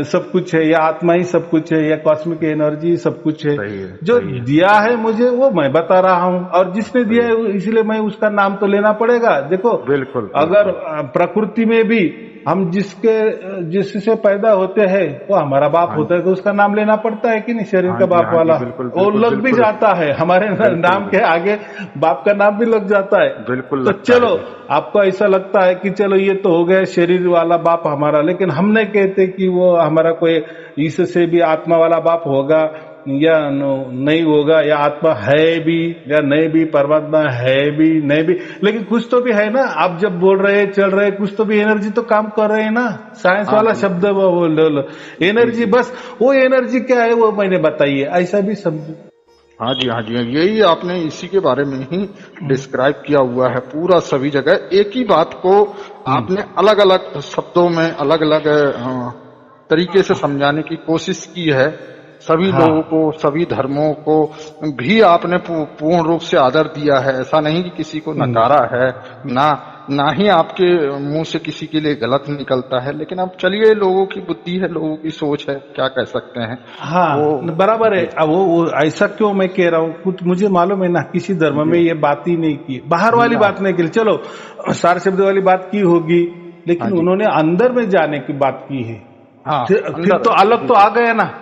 सब कुछ है, या आत्मा ही सब कुछ है, या कॉस्मिक एनर्जी सब कुछ है। जो दिया है मुझे वो मैं बता रहा हूँ, और जिसने दिया है इसलिए मैं उसका नाम तो लेना पड़ेगा। देखो बिल्कुल, अगर प्रकृति में भी हम जिससे पैदा होते हैं वो हमारा बाप होता है, तो उसका नाम लेना पड़ता है कि नहीं, शरीर का बाप वाला, वो लग भी जाता है, हमारे नाम के आगे बाप का नाम भी लग जाता है। बिल्कुल। तो चलो, आपको ऐसा लगता है कि चलो ये तो हो गया शरीर वाला बाप हमारा, लेकिन हम नहीं कहते कि वो हमारा कोई इससे भी आत्मा वाला बाप होगा या नहीं होगा, या आत्मा है भी या नहीं भी, परमात्मा है भी नहीं भी, लेकिन कुछ तो भी है ना। आप जब बोल रहे चल रहे, कुछ तो भी एनर्जी तो काम कर रहे हैं ना। साइंस वाला शब्द वो एनर्जी, बस वो एनर्जी क्या है वो मैंने बताई है, ऐसा भी समझो। हाँ जी, यही आपने इसी के बारे में ही डिस्क्राइब किया हुआ है पूरा, सभी जगह एक ही बात को आपने अलग अलग शब्दों में अलग अलग तरीके से समझाने की कोशिश की है। सभी लोगों को, सभी धर्मों को भी आपने पूर्ण रूप से आदर दिया है। ऐसा नहीं कि किसी को नकारा है, ना ही आपके मुंह से किसी के लिए गलत निकलता है, लेकिन अब चलिए, लोगों की बुद्धि है, लोगों की सोच है, क्या कह सकते हैं। हाँ, बराबर है। अब वो ऐसा क्यों मैं कह रहा हूँ, कुछ मुझे मालूम है ना, किसी धर्म में ये बात ही नहीं की, बाहर वाली बात नहीं की, चलो सार शब्द वाली बात की होगी, लेकिन उन्होंने अंदर में जाने की बात की है। फिर तो अलग तो आ गया ना।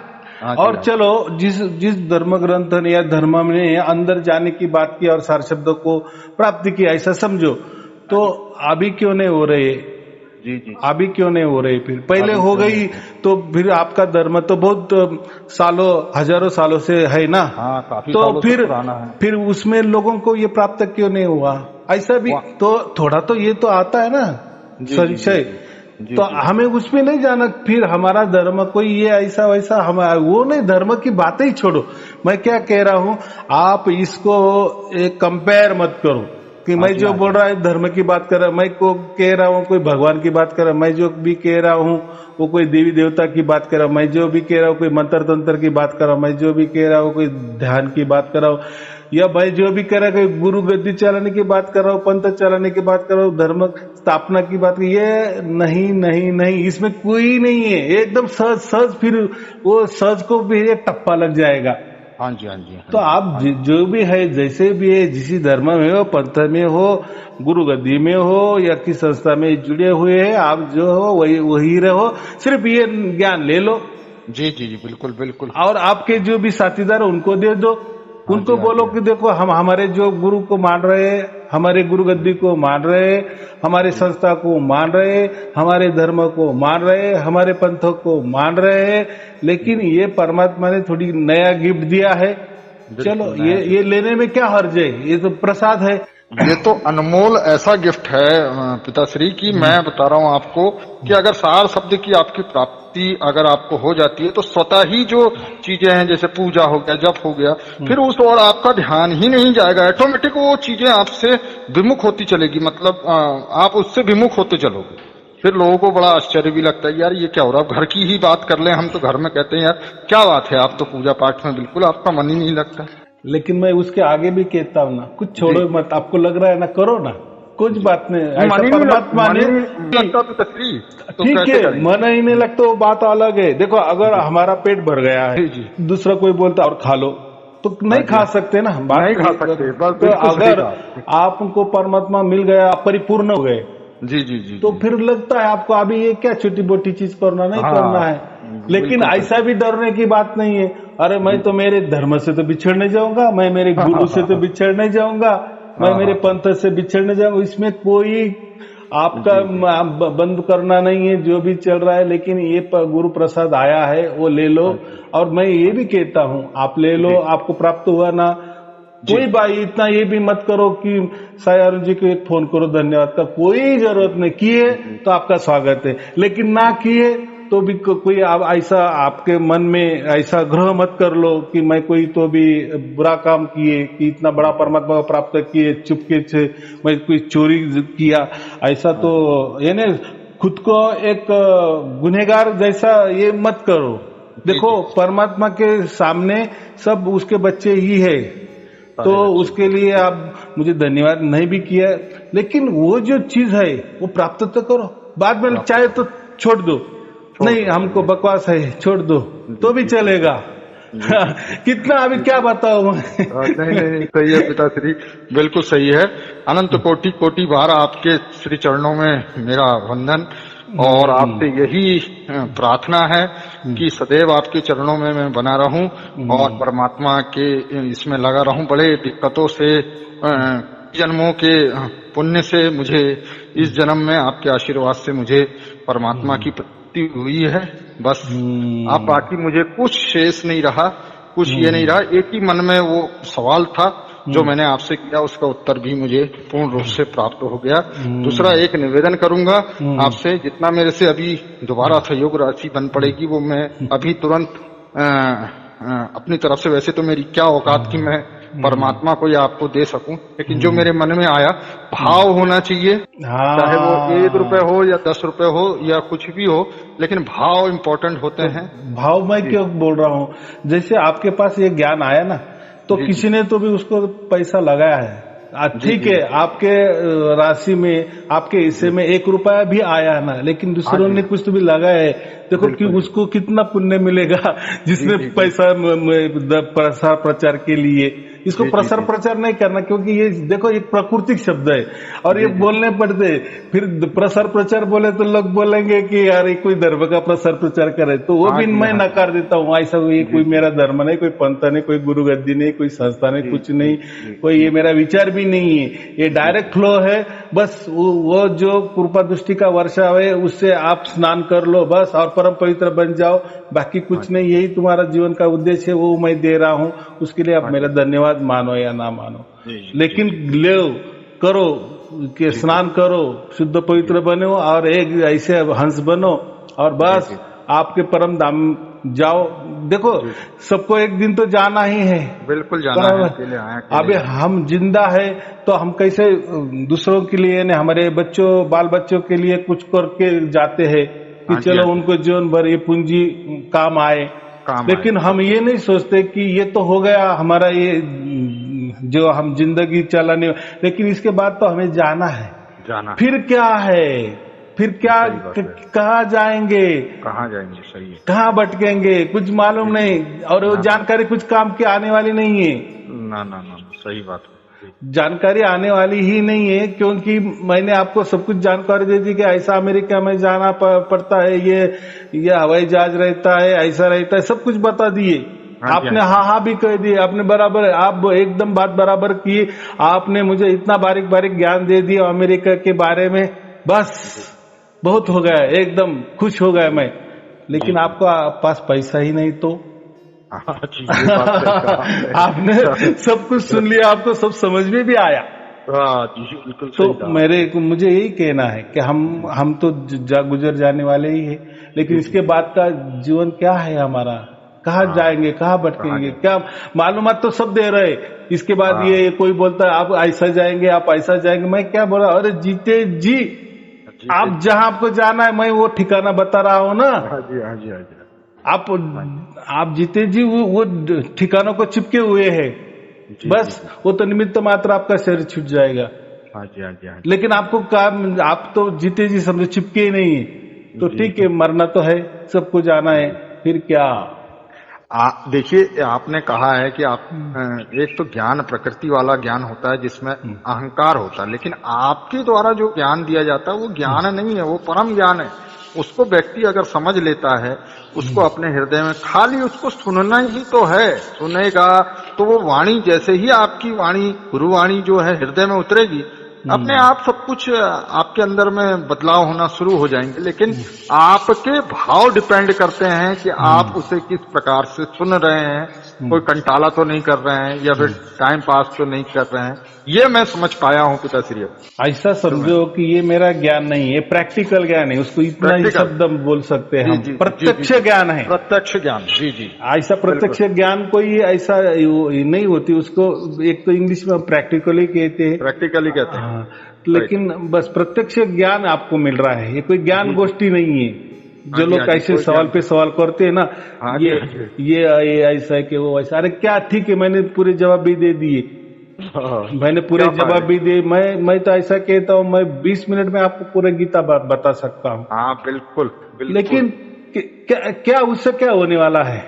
और चलो, जिस धर्म ग्रंथ ने या धर्म ने अंदर जाने की बात की और सार शब्दों को प्राप्त किया, ऐसा समझो, तो अभी क्यों नहीं हो रहे? जी, अभी क्यों नहीं हो रहे? फिर पहले हो गई तो फिर आपका धर्म तो बहुत सालों, हजारों सालों से है ना। काफी तो फिर उसमें लोगों को ये प्राप्त क्यों नहीं हुआ? ऐसा भी तो थोड़ा तो ये तो आता है ना संशय। तो हमें उसमें नहीं जाना, फिर हमारा धर्म कोई ये ऐसा वैसा, वो नहीं, धर्म की बातें ही छोड़ो। मैं क्या कह रहा हूँ, आप इसको कंपेयर मत करो कि मैं जो बोल रहा है धर्म की बात कर रहा, मैं को कह रहा हूँ कोई भगवान की बात कर रहा, मैं जो भी कह रहा हूँ वो कोई देवी देवता की बात कर रहा, मैं जो भी कह रहा हूँ कोई मंत्र तंत्र की बात कर रहा, मैं जो भी कह रहा हूँ कोई ध्यान की बात कर रहा हूँ, या भाई जो भी कह रहा है गुरु गद्दी चलाने की बात कर रहा हूँ, पंथ चलाने की बात कर रहा हूँ, धर्म स्थापना की बात, ये नहीं, इसमें कोई नहीं है, एकदम सहज। फिर वो सहज को भी एक टप्पा लग जाएगा। हाँ जी। तो आप जो भी है, जैसे भी है, जिस धर्म में हो, पंथ में हो, गुरु गद्दी में हो, या किस संस्था में जुड़े हुए हैं, आप जो हो वही रहो, सिर्फ ये ज्ञान ले लो। जी, बिल्कुल। और आपके जो भी साथीदार उनको दे दो, उनको बोलो कि देखो, हम हमारे जो गुरु को मान रहे हैं, हमारे गुरु गद्दी को मान रहे, हमारे संस्था को मान रहे, हमारे धर्म को मान रहे, हमारे पंथों को मान रहे, लेकिन ये परमात्मा ने थोड़ी नया गिफ्ट दिया है, चलो ये लेने में क्या हर्ज है, ये तो प्रसाद है। ये तो अनमोल ऐसा गिफ्ट है पिताश्री की, मैं बता रहा हूँ आपको कि अगर सार शब्द की आपकी प्राप्ति अगर आपको हो जाती है, तो स्वतः ही जो चीजें हैं, जैसे पूजा हो गया, जप हो गया, फिर उस ओर आपका ध्यान ही नहीं जाएगा, ऑटोमेटिक वो चीजें आपसे विमुख होती चलेगी, मतलब आप उससे विमुख होते चलोगे। फिर लोगों को बड़ा आश्चर्य भी लगता है, यार ये क्या हो रहा है, घर की ही बात कर लें हम, तो घर में कहते हैं यार क्या बात है, आप तो पूजा पाठ में बिल्कुल आपका मन ही नहीं लगता। लेकिन मैं उसके आगे भी कहता हूँ ना, कुछ छोड़ो मत, आपको लग रहा है ना, करो ना, कुछ बात नहीं, ऐसा मन ही परमात्मा ने लगता तो तकलीफ तो ठीक कैसे है, करेंगे? मन ही नहीं लगता वो बात अलग है। देखो अगर हमारा पेट भर गया है, जी। दूसरा कोई बोलता और खा लो, तो नहीं खा सकते ना, बात नहीं खा सकते, बस तो बिल्कुल सही अगर बात। आपको परमात्मा मिल गया, आप परिपूर्ण हो गए, जी जी जी तो जी। फिर लगता है आपको अभी ये क्या छोटी मोटी चीज करना, नहीं हाँ, करना है। लेकिन बिल्कुल ऐसा भी डरने की बात नहीं है, अरे मैं तो मेरे धर्म से तो बिछड़ नहीं जाऊंगा, मैं मेरे गुरु से तो बिछड़ नहीं जाऊंगा, मैं मेरे पंथ से बिछड़ नहीं जाऊंगा, इसमें कोई आपका बंद करना नहीं है जो भी चल रहा है। लेकिन ये गुरु प्रसाद आया है, वो ले लो। और मैं ये भी कहता हूँ, आप ले लो, आपको प्राप्त हुआ ना, कोई भाई इतना ये भी मत करो कि साई अरुण जी को एक फोन करो धन्यवाद का, कोई जरूरत नहीं। किए तो आपका स्वागत है, लेकिन ना किए तो भी कोई आप ऐसा आपके मन में ऐसा ग्रह मत कर लो कि मैं कोई तो भी बुरा काम किए, कि इतना बड़ा परमात्मा को प्राप्त किए चुपके से मैं कोई चोरी किया, ऐसा तो यानी खुद को एक गुनहगार जैसा ये मत करो। देखो परमात्मा के सामने सब उसके बच्चे ही है, तो उसके लिए आप मुझे धन्यवाद नहीं भी किया, लेकिन वो जो चीज है वो प्राप्त तो करो। बाद में चाहे तो छोड़ दो, नहीं हमको बकवास है छोड़ दो तो भी चलेगा। कितना अभी क्या बताओ मैं। नहीं सही है पिताश्री, बिल्कुल सही है। अनंत कोटि कोटि बार आपके श्री चरणों में मेरा वंदन, और आपसे यही प्रार्थना है कि सदैव आपके चरणों में मैं बना रहूं और परमात्मा के इसमें लगा रहूं। बड़े दिक्कतों से जन्मों के पुण्य से मुझे इस जन्म में आपके आशीर्वाद से मुझे परमात्मा की प्राप्ति हुई है। बस आप बाकी मुझे कुछ शेष नहीं रहा, कुछ ये नहीं रहा। एक ही मन में वो सवाल था जो मैंने आपसे किया, उसका उत्तर भी मुझे पूर्ण रूप से प्राप्त हो गया। दूसरा एक निवेदन करूंगा आपसे, जितना मेरे से अभी दोबारा सहयोग राशि बन पड़ेगी वो मैं अभी तुरंत अपनी तरफ से, वैसे तो मेरी क्या औकात की मैं परमात्मा को या आपको दे सकूं, लेकिन जो मेरे मन में आया भाव होना चाहिए, चाहे वो 1 रुपए हो या 10 रुपए हो या कुछ भी हो, लेकिन भाव इम्पोर्टेंट होते हैं। भाव मैं क्यों बोल रहा हूँ, जैसे आपके पास ये ज्ञान आया ना, तो किसी ने तो भी उसको पैसा लगाया है, ठीक है, आपके राशि में आपके हिस्से में 1 रुपया भी आया है ना, लेकिन दूसरों ने कुछ तो भी लगाया है। देखो कि उसको कितना पुण्य मिलेगा जिसने पैसा प्रसार प्रचार के लिए। इसको प्रसार प्रचार नहीं करना, क्योंकि ये देखो एक प्राकृतिक शब्द है और ये बोलने पड़ते, फिर प्रसार प्रचार बोले तो लोग बोलेंगे कि यार ये कोई धर्म का प्रसार प्रचार करे, तो वो भी मैं नकार देता हूँ। ऐसा ये कोई मेरा धर्म नहीं, कोई पंथ नहीं, कोई गुरु गद्दी नहीं, कोई संस्था नहीं, कुछ नहीं, कोई ये मेरा विचार भी नहीं है, ये डायरेक्ट फ्लो है। बस वो जो कृपा दृष्टि का वर्षा है उससे आप स्नान कर लो बस, और परम पवित्र बन जाओ, बाकी कुछ नहीं। यही तुम्हारा जीवन का उद्देश्य है, वो मैं दे रहा हूँ, उसके लिए आप मेरा धन्यवाद मानो या ना मानो, लेकिन ले करो कि स्नान करो, शुद्ध पवित्र बनो और एक ऐसे हंस बनो, और बस आपके परम धाम जाओ। देखो सबको एक दिन तो जाना ही है, बिल्कुल जाना है, अकेले आए। अभी हम जिंदा है तो हम कैसे दूसरों के लिए ने, हमारे बच्चों बाल बच्चों के लिए कुछ करके जाते हैं कि चलो उनको जीवन भर ये पूंजी काम आए, लेकिन हम ये नहीं सोचते कि ये तो हो गया हमारा, ये जो हम जिंदगी चलाने, लेकिन इसके बाद तो हमें जाना है। फिर क्या है, फिर क्या, कहाँ जाएंगे, सही है, कहाँ भटकेंगे, कुछ मालूम नहीं, और वो जानकारी कुछ काम की आने वाली नहीं है। ना सही बात है, जानकारी आने वाली ही नहीं है, क्योंकि मैंने आपको सब कुछ जानकारी दे दी कि ऐसा अमेरिका में जाना पड़ता है, ये हवाई जहाज रहता है, ऐसा रहता है, सब कुछ बता दिए। आपने हाँ भी कह दिए, आपने बराबर, आप एकदम बात बराबर की, आपने मुझे इतना बारीक बारीक ज्ञान दे दिया अमेरिका के बारे में, बस बहुत हो गया, एकदम खुश हो गया मैं। लेकिन आपको पास पैसा ही नहीं तो आपने सब कुछ सुन लिया, आपको सब समझ में भी आया। तो मुझे यही कहना है कि हम तो गुजर जाने वाले ही है, लेकिन इसके बाद का जीवन क्या है हमारा, कहाँ जाएंगे, कहाँ भटकेंगे, क्या मालूमात तो सब दे रहे। इसके बाद ये कोई बोलता है आप ऐसा जाएंगे, आप ऐसा जाएंगे, मैं क्या बोला, अरे जीते जी आप जहाँ आपको जाना है, मैं वो ठिकाना बता रहा हूँ ना। आप जीते जी वो ठिकानों को चिपके हुए हैं, बस वो तो निमित्त मात्र आपका शरीर छूट जाएगा, हाँ जी, हाँ जी, हाँ जी। लेकिन आपको काम, आप तो जीते जी समझो, चिपके ही नहीं है, तो ठीक है, मरना तो है, सबको जाना है, फिर क्या। देखिए, आपने कहा है कि आप एक तो ज्ञान प्रकृति वाला ज्ञान होता है जिसमें अहंकार होता है, लेकिन आपके द्वारा जो ज्ञान दिया जाता है वो ज्ञान नहीं है, वो परम ज्ञान है। उसको व्यक्ति अगर समझ लेता है, उसको अपने हृदय में, खाली उसको सुनना ही तो है, सुनेगा तो वो वाणी, जैसे ही आपकी वाणी, गुरुवाणी जो है हृदय में उतरेगी, अपने आप सब कुछ आपके अंदर में बदलाव होना शुरू हो जाएंगे। लेकिन आपके भाव डिपेंड करते हैं कि आप उसे किस प्रकार से सुन रहे हैं, कोई कंटाला तो नहीं कर रहे हैं या फिर टाइम पास तो नहीं कर रहे हैं। ये मैं समझ पाया हूँ पिताश्री। ऐसा समझो कि ये मेरा ज्ञान नहीं है, प्रैक्टिकल ज्ञान है, उसको इतना ही शब्द हम बोल सकते हैं, हम प्रत्यक्ष ज्ञान है, प्रत्यक्ष ज्ञान। जी जी, ऐसा प्रत्यक्ष ज्ञान कोई ऐसा नहीं होती, उसको एक तो इंग्लिश में प्रैक्टिकली कहते हैं, प्रैक्टिकली कहते हैं। हाँ, लेकिन बस प्रत्यक्ष ज्ञान आपको मिल रहा है, ये कोई ज्ञान गोष्ठी नहीं है। जो लोग ऐसे सवाल पे सवाल करते हैं ना, ये ऐसा है कि वो ऐसा, अरे क्या ठीक है, मैंने पूरे जवाब भी दे दिए, मैंने पूरे जवाब भी दिए। मैं तो ऐसा कहता हूँ, मैं 20 मिनट में आपको पूरा गीता बता सकता हूँ। हाँ बिल्कुल, बिल्कुल। लेकिन क्या उससे क्या होने वाला है,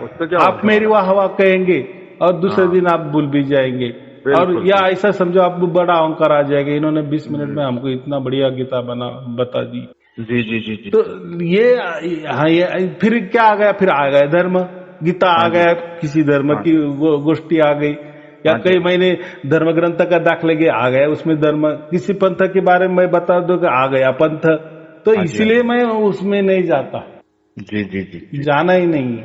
आप मेरी वाह वाह कहेंगे और दूसरे दिन आप भूल भी जाएंगे, और या ऐसा समझो आपको बड़ा अहंकार आ जाएगा, इन्होंने 20 मिनट में हमको इतना बढ़िया गीता बता दी। जी जी जी जी। तो ये, हाँ, ये फिर क्या आ गया, फिर आ गया धर्म, गीता आ गया, किसी धर्म की गोष्ठी आ गई, या कई महीने धर्म ग्रंथ का दाखले के आ गया, उसमें धर्म, किसी पंथ के बारे में बता दो कि आ गया पंथ, तो इसलिए मैं उसमें नहीं जाता। जी जी जी, जाना ही नहीं,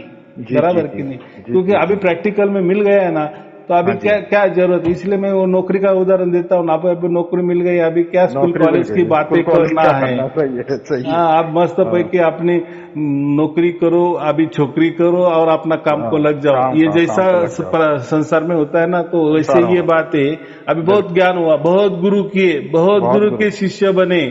बराबर की नहीं, क्योंकि अभी प्रैक्टिकल में मिल गया है ना, तो अभी क्या जरूरत है। इसलिए मैं वो नौकरी का उदाहरण देता हूँ, आपको अभी नौकरी मिल गई, अभी क्या स्कूल कॉलेज की बातें करना है। हाँ, आप मस्त पैकी अपनी नौकरी करो, अभी छोकरी करो और अपना काम को लग जाओ, ये जैसा संसार में होता है ना, तो वैसे ये बात है। अभी बहुत ज्ञान हुआ, बहुत गुरु किए, बहुत गुरु के शिष्य बने,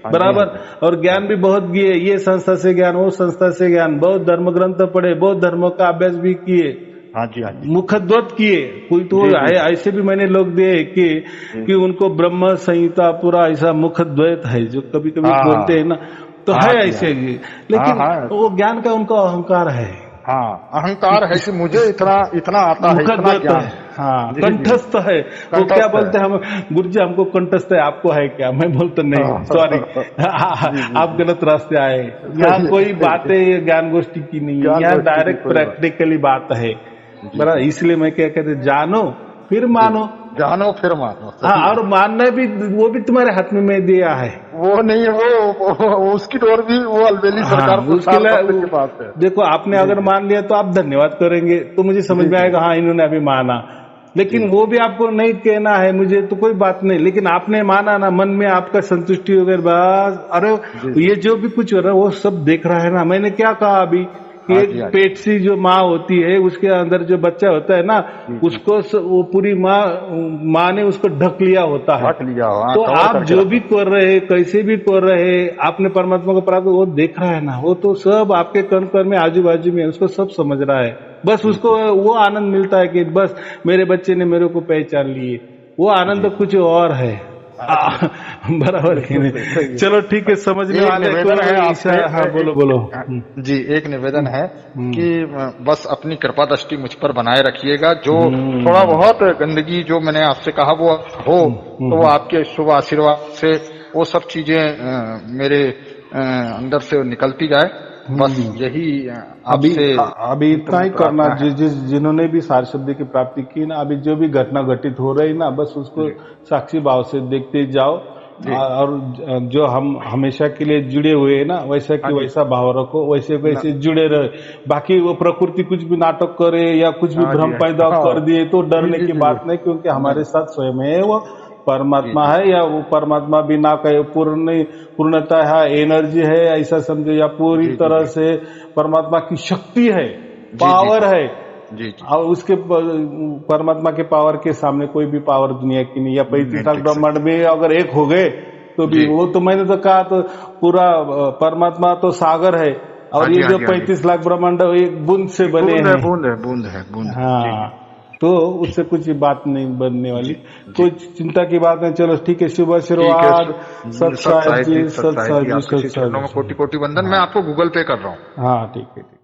बराबर, और ज्ञान भी बहुत किए, ये संस्था से ज्ञान, वो संस्था से ज्ञान, बहुत धर्म ग्रंथ पढ़े, बहुत धर्मों का अभ्यास भी किए, हाँ जी, हाँ जी, मुखद्वत किए। कोई तो ऐसे भी मैंने लोग दिए कि उनको ब्रह्म संहिता पूरा ऐसा मुखद्वैत है, जो कभी कभी बोलते हैं ना, तो है ऐसे, लेकिन वो ज्ञान का उनको अहंकार है। हाँ, अहंकार है कि मुझे इतना आता है, इतना ज्ञान है। हाँ, कंठस्थ है, वो क्या बोलते हैं हम, गुरुजी हमको कंठस्थ है, आपको है क्या? मैं बोलता नहीं, सॉरी, आप गलत रास्ते आए। यहाँ कोई बातें ज्ञान गोष्ठी की नहीं है, यहाँ डायरेक्ट प्रैक्टिकली बात है, बराबर। इसलिए मैं क्या कहते, जानो फिर मानो, जानो फिर मानो। हाँ, और मानना भी, वो भी तुम्हारे हाथ में मैं दिया है, वो नहीं है, वो उसकी डोर भी वो अलबेली सरकार उसके लिए पास है। देखो, आपने अगर मान लिया तो आप धन्यवाद करेंगे, तो मुझे समझ में आएगा हाँ इन्होंने अभी माना, लेकिन वो भी आपको नहीं कहना है मुझे, तो कोई बात नहीं, लेकिन आपने माना ना, मन में आपका संतुष्टि हो गई, बस। अरे ये जो भी कुछ हो रहा है वो सब देख रहा है ना, मैंने क्या कहा अभी, एक पेट सी जो माँ होती है, उसके अंदर जो बच्चा होता है ना, उसको वो पूरी माँ ने उसको ढक लिया होता है, तो आप जो भी कर रहे, कैसे भी कर रहे, आपने परमात्मा को प्राप्त, वो देख रहा है ना, वो तो सब आपके कण कण में, आजू बाजू में, उसको सब समझ रहा है, बस उसको वो आनंद मिलता है कि बस मेरे बच्चे ने मेरे को पहचान लिए, वो आनंद तो कुछ और है। बराबर की नहीं। चलो ठीक है, समझने वाले बोलो जी। एक निवेदन है कि बस अपनी कृपा दृष्टि मुझ पर बनाए रखिएगा, जो थोड़ा बहुत गंदगी जो मैंने आपसे कहा वो हो, तो वो आपके शुभ आशीर्वाद से वो सब चीजें मेरे अंदर से निकलती जाए, बस यही अभी इतना ही करना। जिन्होंने भी सार शब्द की प्राप्ति की ना, अभी जो भी घटना घटित हो रही ना, बस उसको साक्षी भाव से देखते जाओ, और जो हम हमेशा के लिए जुड़े हुए हैं ना, वैसा कि वैसा भाव रखो, वैसे जुड़े रहे। बाकी वो प्रकृति कुछ भी नाटक करे या कुछ भी भ्रम पैदा कर दिए तो डरने की बात नहीं, क्योंकि हमारे साथ स्वयं है वो परमात्मा है, या वो परमात्मा बिना कहे पूर्णता है, एनर्जी है, ऐसा समझो, या पूरी तरह से परमात्मा की शक्ति है, पावर है, और उसके परमात्मा के पावर के सामने कोई भी पावर दुनिया की नहीं, या 35 लाख ब्रह्मांड में अगर एक हो गए तो भी वो, तो मैंने तो कहा, तो पूरा परमात्मा तो सागर है, और ये जो 35 लाख ब्रह्मांड एक बूंद से बने हैं, बूंद है। हाँ, तो उससे कुछ बात नहीं बनने वाली, कोई चिंता की बात नहीं। चलो ठीक है, शुभ ठीक है। आशीर्वाद। सत साहिब जी, सत साहिब जी, आपके सत चरणों में साहिब कोटि जी। कोटि वंदन। मैं हाँ आपको गूगल पे कर रहा हूँ। हाँ, ठीक है।